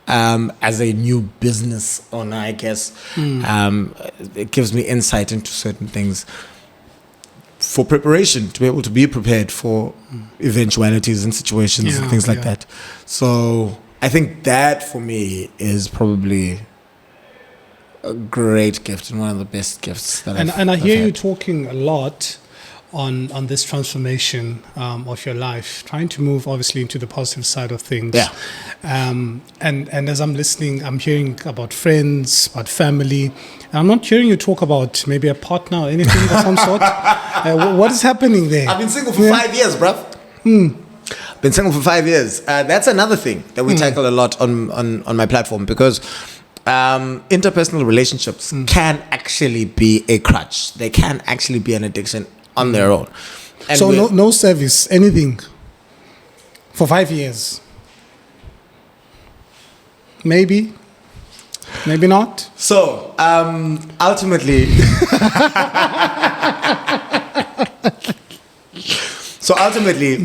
as a new business owner, I guess, it gives me insight into certain things for preparation, to be able to be prepared for eventualities and situations and things like that. So I think that for me is probably a great gift and one of the best gifts that I've hear you talking a lot on this transformation of your life, trying to move obviously into the positive side of things. Yeah. And as I'm listening, I'm hearing about friends, about family. And I'm not hearing you talk about maybe a partner or anything of some sort. What is happening there? I've been single for 5 years, bruv. Been single for 5 years. That's another thing that we tackle a lot on my platform, because interpersonal relationships can actually be a crutch. They can actually be an addiction on their own. And so no service, anything for 5 years? Maybe not. So ultimately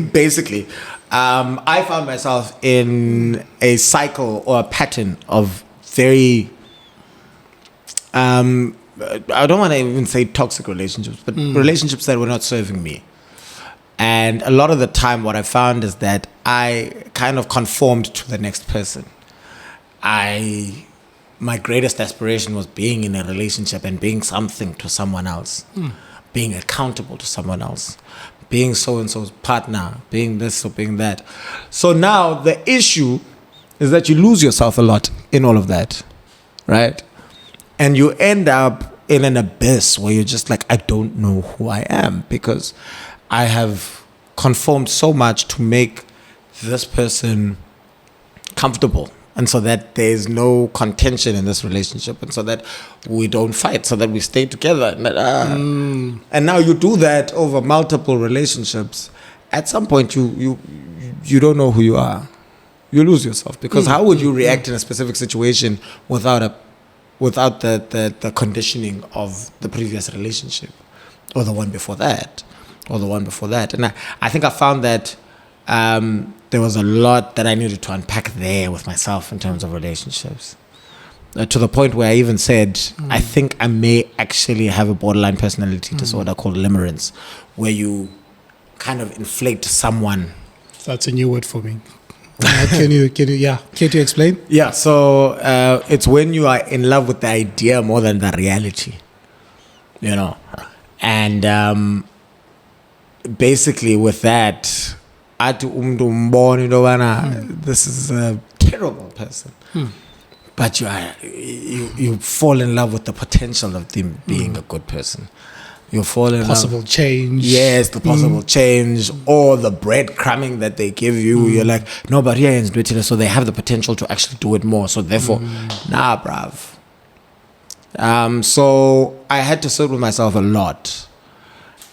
basically I found myself in a cycle or a pattern of very I don't want to even say toxic relationships, but relationships that were not serving me. And a lot of the time what I found is that I kind of conformed to the next person. My greatest aspiration was being in a relationship and being something to someone else, being accountable to someone else, being so-and-so's partner, being this or being that. So now the issue is that you lose yourself a lot in all of that, right? And you end up in an abyss where you're just like, I don't know who I am because I have conformed so much to make this person comfortable, and so that there's no contention in this relationship, and so that we don't fight, so that we stay together. And now you do that over multiple relationships. At some point, you don't know who you are. You lose yourself, because how would you react in a specific situation without the conditioning of the previous relationship, or the one before that, And I think I found that there was a lot that I needed to unpack there with myself in terms of relationships, to the point where I even said, I think I may actually have a borderline personality disorder called limerence, where you kind of inflate someone. That's a new word for me. Can you explain? Yeah, so it's when you are in love with the idea more than the reality, and basically with that, this is a terrible person, but you fall in love with the potential of them being a good person. You fall in possible love. Change. Yes, the possible change, or the breadcrumbing that they give you. You're like, no, but here is British, so they have the potential to actually do it more. So therefore, nah, bruv. So I had to sit with myself a lot,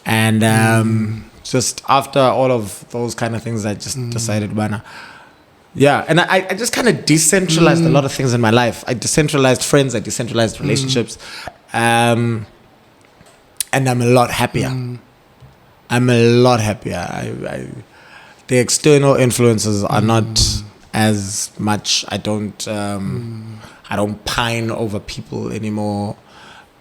and just after all of those kind of things, I just decided, yeah, and I just kind of decentralized a lot of things in my life. I decentralized friends, I decentralized relationships, and I'm a lot happier. The external influences are not as much. I don't pine over people anymore.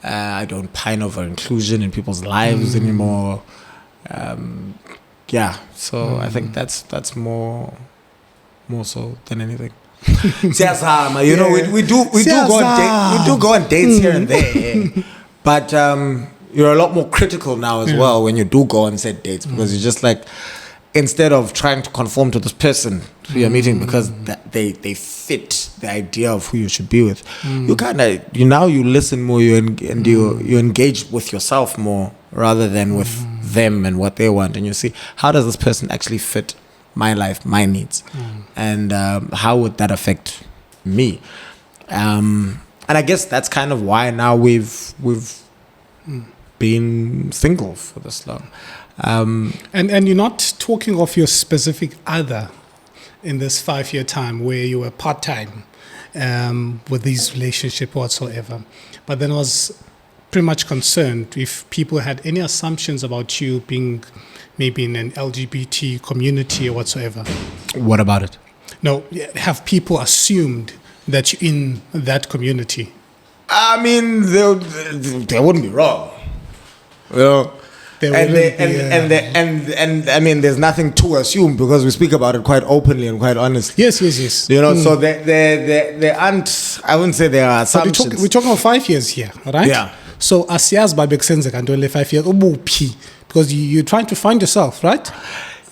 I don't pine over inclusion in people's lives anymore. So I think that's more so than anything. We do go on dates here and there, but you're a lot more critical now as well when you do go on said dates, because you're just like, instead of trying to conform to this person who you're meeting because they fit the idea of who you should be with, you kind of you listen more, you engage with yourself more rather than with them and what they want, and you see, how does this person actually fit my life, my needs, and how would that affect me? And I guess that's kind of why now we've been single for this long. And you're not talking of your specific other in this 5-year time where you were part-time with these relationship whatsoever, but then I was pretty much concerned if people had any assumptions about you being maybe in an LGBT community or whatsoever. What about it? No, have people assumed that you're in that community? I mean, they wouldn't be wrong. And I mean, there's nothing to assume because we speak about it quite openly and quite honestly. Yes. So there aren't, I wouldn't say there are assumptions. We're talking about 5 years here, right? Yeah. So asiyaz babek senze kanto 5 years ubuphi, because you're trying to find yourself, right?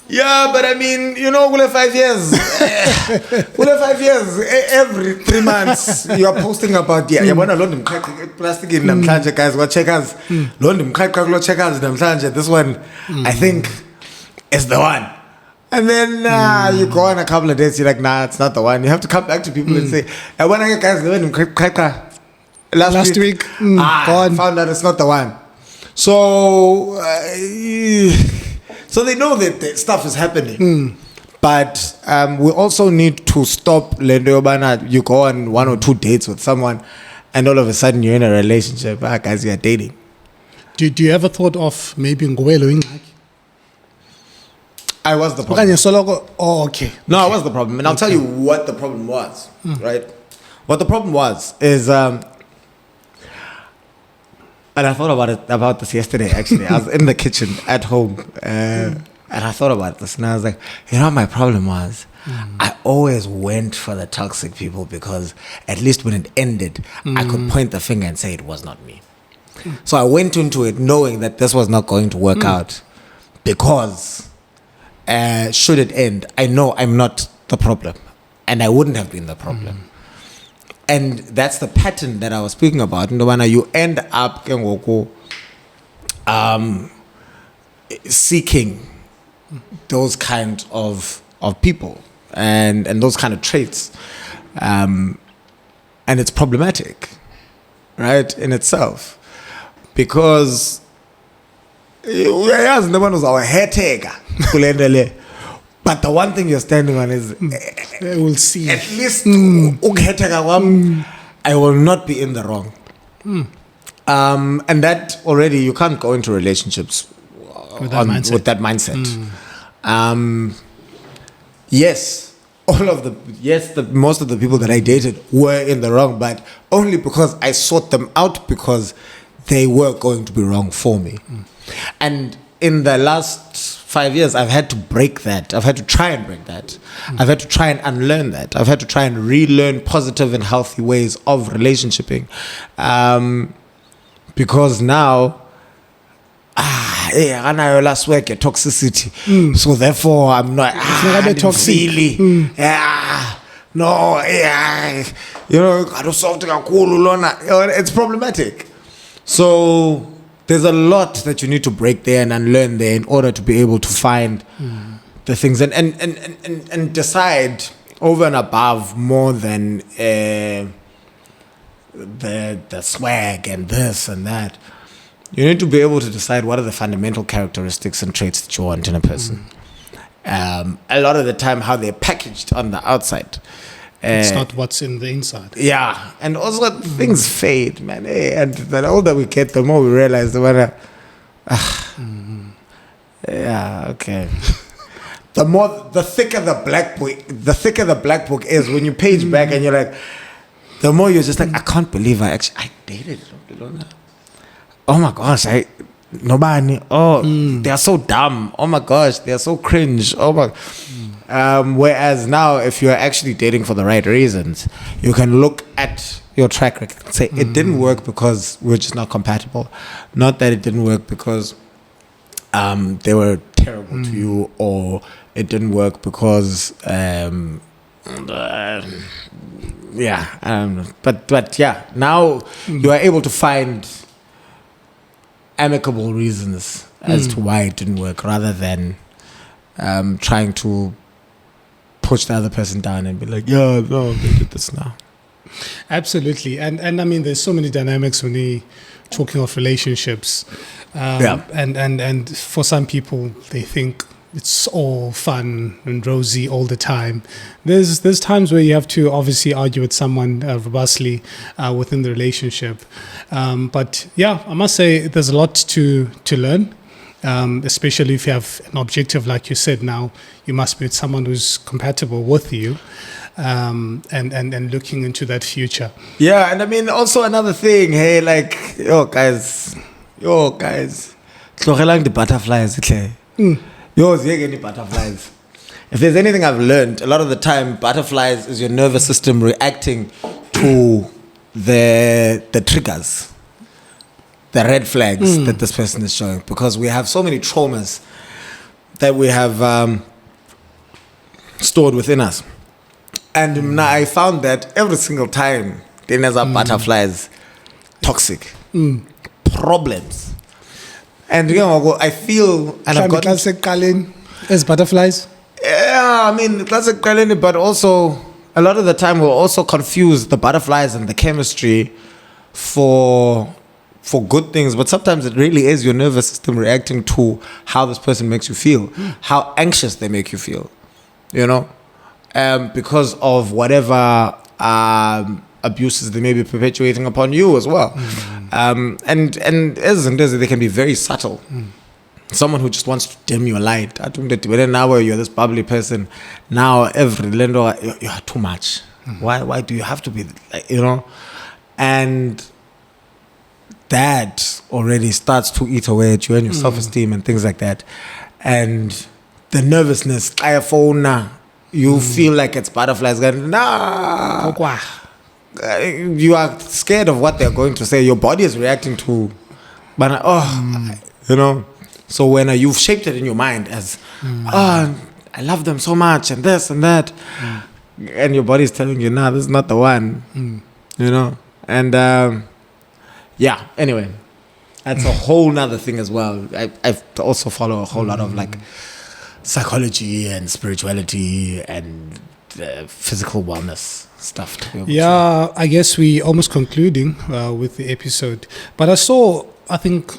Yeah, but I mean, kule 5 years, every 3 months you're posting about yabona lo ndimqhaqha plastic in namhlanje, guys, what checkers, lo ndimqhaqha kulo checkers namhlanje, this one I think is the one. And then you go on a couple of days, you're like, nah, it's not the one. You have to come back to people and say, yabona guys, lo ndimqhaqha last week I found out it's not the one. So so they know that stuff is happening. But we also need to stop Lendobana. You go on 1 or 2 dates with someone and all of a sudden you're in a relationship. Guys, you're dating. Do you ever thought of maybe Ngwelo? I was the problem. Oh, okay. No, I was the problem. And I'll tell you what the problem was, right? What the problem was is... and I thought about this yesterday, actually. I was in the kitchen at home, and I thought about this, and I was like, what my problem was? I always went for the toxic people because at least when it ended, I could point the finger and say it was not me. So I went into it knowing that this was not going to work out because should it end, I know I'm not the problem. and I wouldn't have been the problem. And that's the pattern that I was speaking about. You end up seeking those kind of people and those kind of traits. And it's problematic, right, in itself. Because the one who's our hair taker. But the one thing you're standing on is we'll see. At least I will not be in the wrong. And that already, you can't go into relationships with that mindset. Yes, most of the people that I dated were in the wrong, but only because I sought them out because they were going to be wrong for me. And in the last 5 years, I've had to break that. I've had to try and break that. I've had to try and unlearn that. I've had to try and relearn positive and healthy ways of relationshiping. Because now, last week toxicity. So therefore, I'm not toxic. It's problematic. So there's a lot that you need to break there and unlearn there in order to be able to find the things and decide over and above more than the swag and this and that. You need to be able to decide what are the fundamental characteristics and traits that you want in a person. A lot of the time, how they're packaged on the outside. It's not what's in the inside. Yeah, and also things fade, man. And the older we get, the more we realize the okay. The thicker the black book is when you page back and you're like, the more you're just like, I can't believe I dated it. Oh my gosh, nobody. They are so dumb. Oh my gosh, they are so cringe. Oh my. Whereas now, if you're actually dating for the right reasons, you can look at your track record and say, it didn't work because we're just not compatible. Not that it didn't work because they were terrible to you, or it didn't work because, I don't know. But yeah, now you are able to find amicable reasons as to why it didn't work, rather than trying to push the other person down and be like, yeah, no, they did this now. Absolutely. And I mean, there's so many dynamics when you're talking of relationships. And for some people, they think it's all fun and rosy all the time. There's times where you have to obviously argue with someone robustly within the relationship. But yeah, I must say there's a lot to learn. Especially if you have an objective, like you said, now you must be with someone who's compatible with you, and looking into that future. Yeah, and I mean also another thing, hey, like yo guys, tlogelang the butterflies, any butterflies. If there's anything I've learned, a lot of the time, butterflies is your nervous system reacting to the triggers, the red flags that this person is showing, because we have so many traumas that we have stored within us. And now I found that every single time there's butterflies, toxic problems. And I feel, and I've got classic Kalin as butterflies. Yeah, I mean classic Kalin, but also a lot of the time we'll also confuse the butterflies and the chemistry for good things, but sometimes it really is your nervous system reacting to how this person makes you feel, how anxious they make you feel, because of whatever abuses they may be perpetuating upon you as well. And as they can be very subtle. Someone who just wants to dim your light. I think that now you're this bubbly person, now every lendo you are too much. Why do you have to be and that already starts to eat away at you and your self-esteem and things like that. And the nervousness, you feel like it's butterflies going, you are scared of what they're going to say. Your body is reacting to, So when you've shaped it in your mind as, I love them so much and this and that, and your body's telling you, nah, this is not the one. You know? And yeah, anyway, that's a whole nother thing as well. I also follow a whole lot of like psychology and spirituality and physical wellness stuff to be able Yeah, I guess we almost concluding with the episode. But I saw, I think,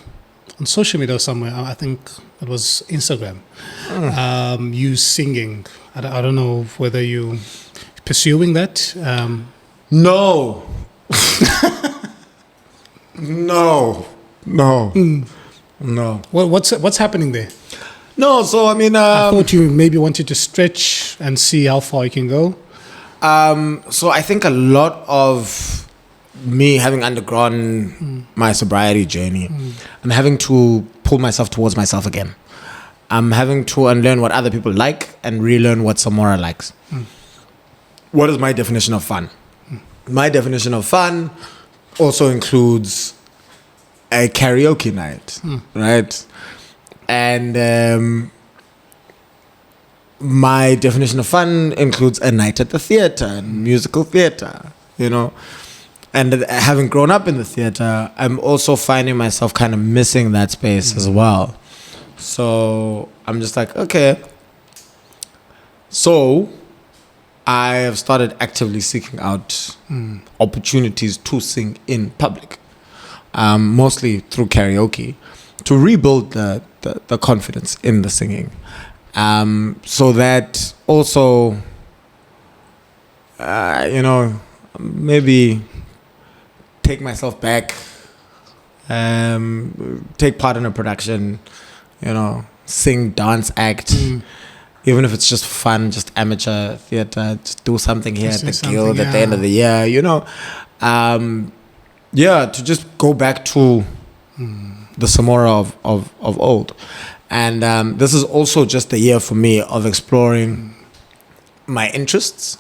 on social media somewhere, I think it was Instagram, you singing. I don't know whether you pursuing that. No. No. Well, what's happening there? No, so I mean, I thought you maybe wanted to stretch and see how far you can go. So I think a lot of me having undergone my sobriety journey, I'm having to pull myself towards myself again. I'm having to unlearn what other people like and relearn what Samora likes. What is my definition of fun? My definition of fun also includes a karaoke night, right? And my definition of fun includes a night at the theater, musical theater, you know. And having grown up in the theater, I'm also finding myself kind of missing that space as well. So I'm just like, okay. So I have started actively seeking out opportunities to sing in public, mostly through karaoke, to rebuild the confidence in the singing. So that also, you know, maybe take myself back, take part in a production, you know, sing, dance, act, even if it's just fun, just amateur theater, just do something here at the Guild at the end of the year, you know. Yeah, to just go back to the Samora of old. And this is also just a year for me of exploring my interests.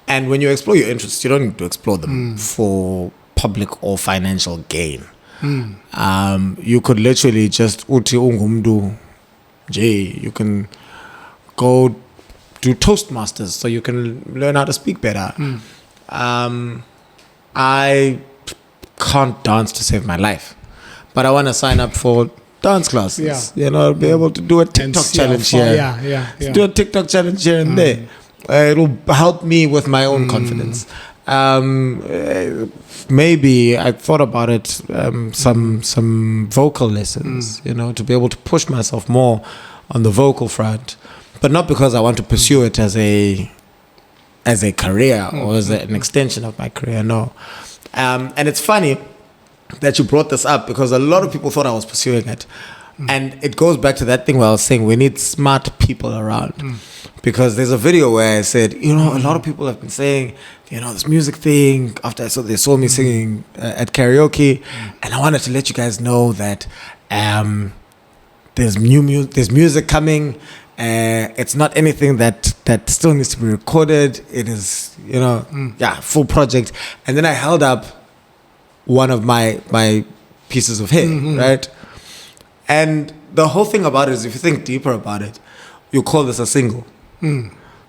And when you explore your interests, you don't need to explore them for public or financial gain. You could literally just uthi ungumdu J. You can go do Toastmasters so you can learn how to speak better. I can't dance to save my life, but I want to sign up for dance classes. You know, be able to do a TikTok challenge here. Do a TikTok challenge here and there. It'll help me with my own confidence. Maybe I thought about it. Some vocal lessons, you know, to be able to push myself more on the vocal front, but not because I want to pursue it as a career or as an extension of my career. No. And it's funny that you brought this up because a lot of people thought I was pursuing it. And it goes back to that thing where I was saying we need smart people around. Because there's a video where I said, you know, a lot of people have been saying, you know, this music thing, after they saw me singing at karaoke. And I wanted to let you guys know that there's music coming. It's not anything that still needs to be recorded. It is, you know, full project. And then I held up one of my pieces of hair, right? And the whole thing about it is, if you think deeper about it, you call this a single.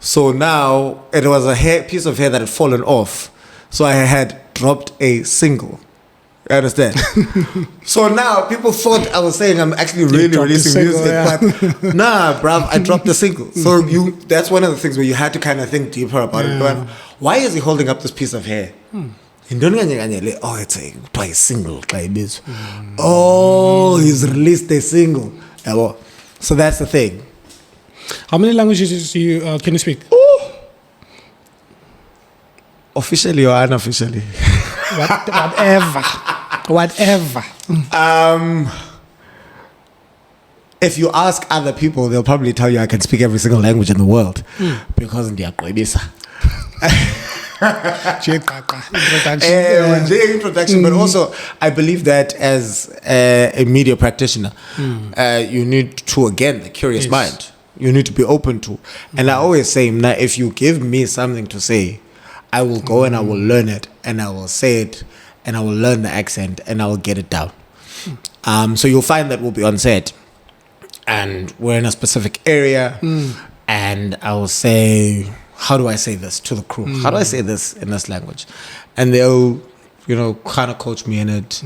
So now it was a piece of hair that had fallen off. So I had dropped a single. You understand? So now people thought I was saying I'm actually really releasing music, but nah, bruv, I dropped the single. So that's one of the things where you had to kind of think deeper about it. But why is he holding up this piece of hair? Oh, it's a single. Oh, he's released a single. So that's the thing. How many languages can you speak? Officially or unofficially? Whatever. If you ask other people, they'll probably tell you I can speak every single language in the world because in the introduction, but also I believe that as a media practitioner, you need to, again, the curious mind. You need to be open to. And I always say, now, if you give me something to say, I will go and I will learn it and I will say it and I will learn the accent and I will get it down. So you'll find that we'll be on set and we're in a specific area and I will say how do I say this to the crew? How do I say this in this language? And they'll, kind of coach me in it.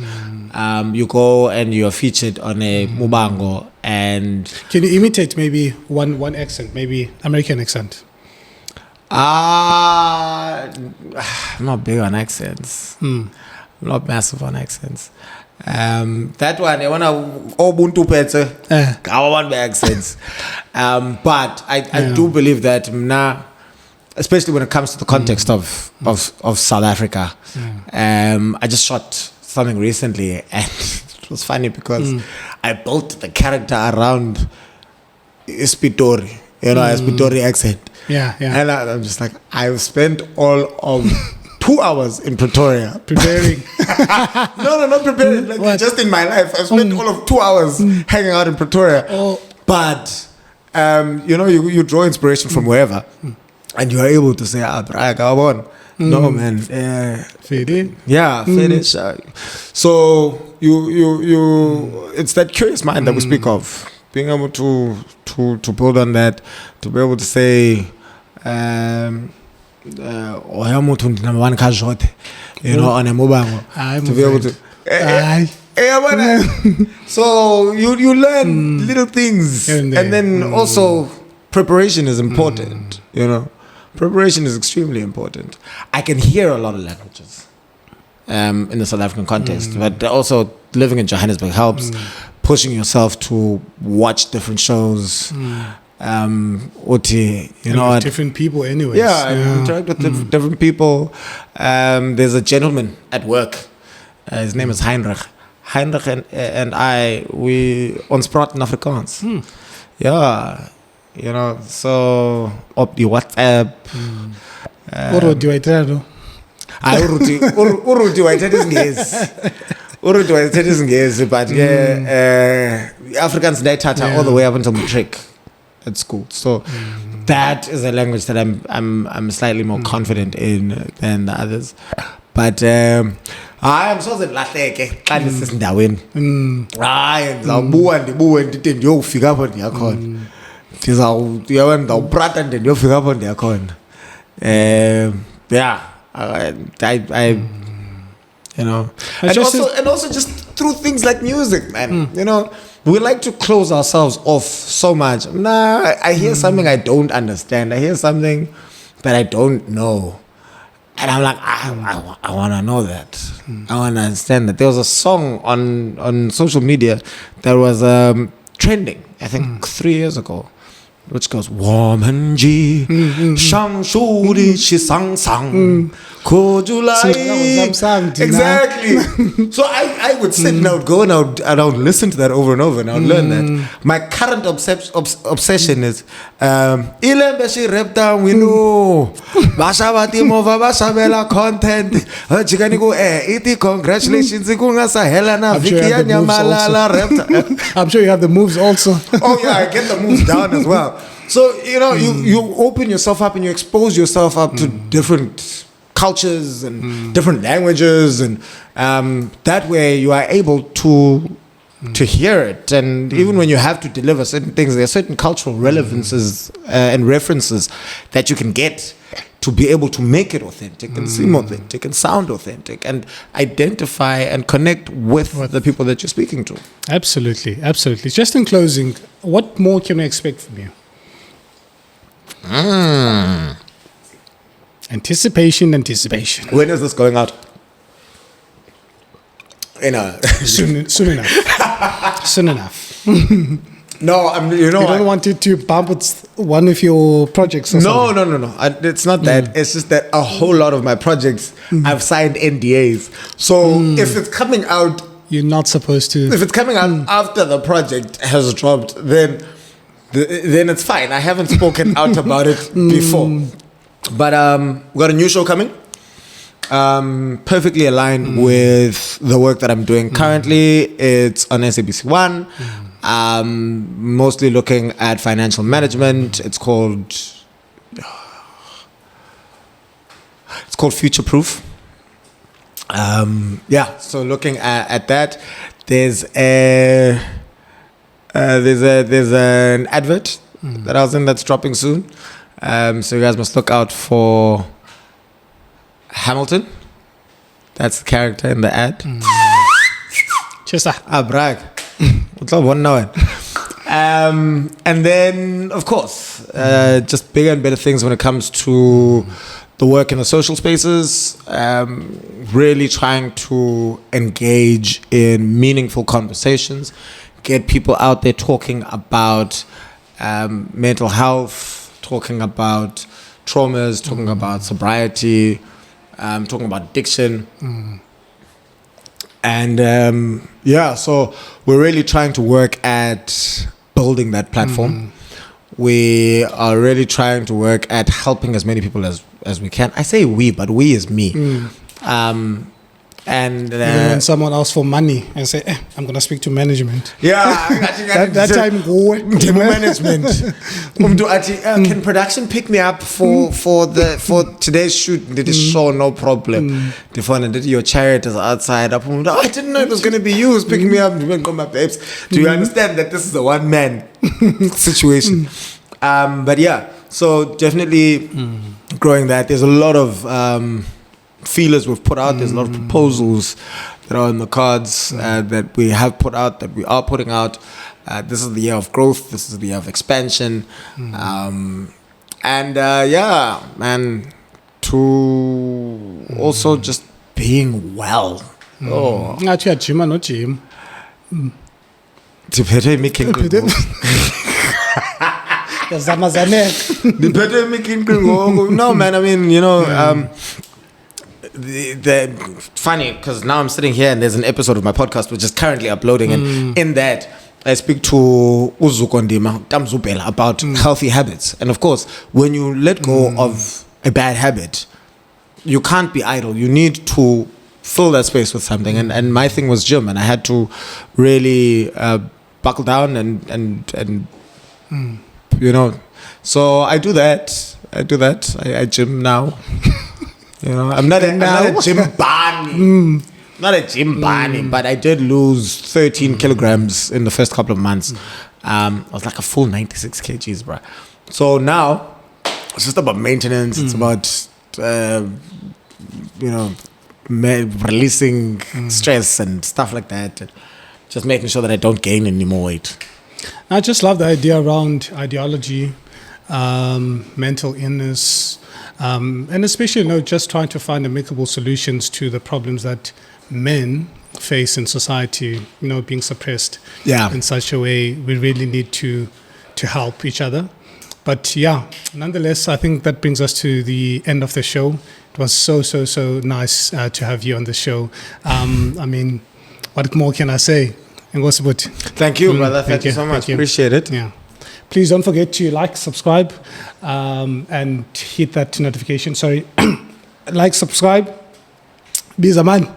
You go and you're featured on a mubango, and can you imitate maybe one accent, maybe American accent? I'm not big on accents. I'm not massive on accents. That one, I want to Ubuntu pete. I want accents. But I do believe that now, especially when it comes to the context of South Africa. I just shot something recently, and it was funny because I built the character around Ispitori, Ispitori accent. Yeah. And I'm just like, I've spent all of 2 hours in Pretoria. Preparing. No, not preparing. Like just in my life, I spent all of 2 hours hanging out in Pretoria. Oh. But, you draw inspiration from wherever. And you are able to say, Braya, come on. No, man. Fede? Yeah, finish. So you it's that curious mind that we speak of. Being able to build on that, to be able to say, on a mobile, to be able to. So you learn little things, and then also preparation is important. Preparation is extremely important. I can hear a lot of languages in the South African context, but also living in Johannesburg helps. Pushing yourself to watch different shows, with different people anyways. Yeah, interact with different people. There's a gentleman at work. His name is Heinrich. Heinrich and I, we ons praat in Afrikaans. Yeah, so op die WhatsApp. Uruti waitero. Uruti waitero is but Africans tata all the way up until matric at school. So that is a language that I'm slightly more confident in than the others. But I'm so lahleke xa ndisesindaweni. Hayi ndizawubuya ndithi ndiyofika apho ndiyakhona. Ndizawuprata ndiyofika apho ndiyakhona. Yeah, I and also just through things like music, man. We like to close ourselves off so much. I hear something I don't understand. I hear something that I don't know, and I'm like, I want to know that. I want to understand that. There was a song on social media that was trending, I think 3 years ago, which goes Womanji Shang Shuri Shi Sang Sang Exactly. So I would sit and I would go and I would listen to that over and over and I would learn that. My current obsession is Ilembe shi rap down we know Bashabati mova bashabela content Jikani go iti congratulations Ikungasa Helena Vicky Nyamalala rap. I'm sure you have the moves also. Oh yeah, I get the moves down as well. So you open yourself up and you expose yourself up to different cultures and different languages, and that way you are able to hear it. And even when you have to deliver certain things, there are certain cultural relevances and references that you can get to be able to make it authentic and seem authentic and sound authentic and identify and connect with the people that you're speaking to. Absolutely. Just in closing, what more can we expect from you? Anticipation. When is this going out? Soon enough. No, you don't want it to bump with one of your projects or something? No. It's not that. It's just that a whole lot of my projects, I've signed NDAs. So if it's coming out... You're not supposed to... If it's coming out after the project has dropped, then it's fine. I haven't spoken out about it before. But we've got a new show coming. Perfectly aligned with the work that I'm doing currently. It's on SABC 1. Mostly looking at financial management. It's called Future-Proof. So looking at that, there's an advert that I was in that's dropping soon. So you guys must look out for Hamilton. That's the character in the ad. Brag. What's up, one now? And then, of course, just bigger and better things when it comes to the work in the social spaces. Really trying to engage in meaningful conversations, get people out there talking about mental health, talking about traumas, talking about sobriety, talking about addiction. And so we're really trying to work at building that platform. We are really trying to work at helping as many people as we can. I say we, but we is me. And when someone asks for money and say, I'm going to speak to management. Yeah, that time go management. Can production pick me up for today's shoot? Did it show? No problem. The phone did your chariot is outside. I didn't know it was going to be you who's picking me up. My babes. Do you understand that this is a one man situation? But yeah, so definitely growing that. There's a lot of feelers we've put out. There's a lot of proposals that are in the cards that we have put out, that we are putting out. This is the year of growth. This is the year of expansion. To also just being well. Ngathi ajima no gym. Ndiphethe imikhingqi. No man, I mean, the funny, because now I'm sitting here and there's an episode of my podcast which is currently uploading, and in that I speak to Uzukondima Tamzupela about healthy habits. And of course, when you let go of a bad habit, you can't be idle. You need to fill that space with something. And my thing was gym, and I had to really buckle down and so I do that. I gym now. I'm not a gym bunny. Not a gym bunny, but I did lose 13 kilograms in the first couple of months. I was like a full 96 kgs, bro. So now it's just about maintenance. It's about releasing stress and stuff like that, and just making sure that I don't gain any more weight. I just love the idea around ideology, mental illness, and especially just trying to find amicable solutions to the problems that men face in society, being suppressed in such a way. We really need to help each other. But nonetheless, I think that brings us to the end of the show. It was so nice to have you on the show. I mean, what more can I say? Thank you, brother. Thank you so much. Appreciate it. Yeah. Please don't forget to like, subscribe, and hit that notification. Sorry. Like, subscribe. Be a man.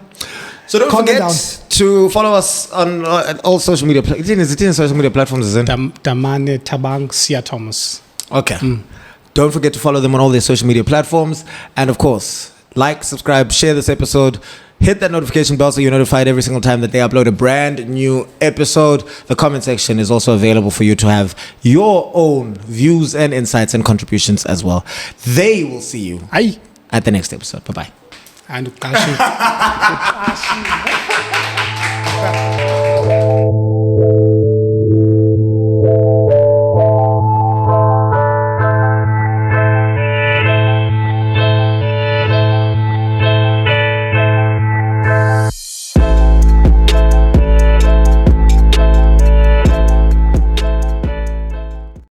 So don't forget to follow us on all social media. Is it in social media platforms? Damane Tabang Siya Thomas. Okay. Don't forget to follow them on all their social media platforms. And of course, like, subscribe, share this episode. Hit that notification bell so you're notified every single time that they upload a brand new episode. The comment section is also available for you to have your own views and insights and contributions as well. They will see you at the next episode. Bye-bye. And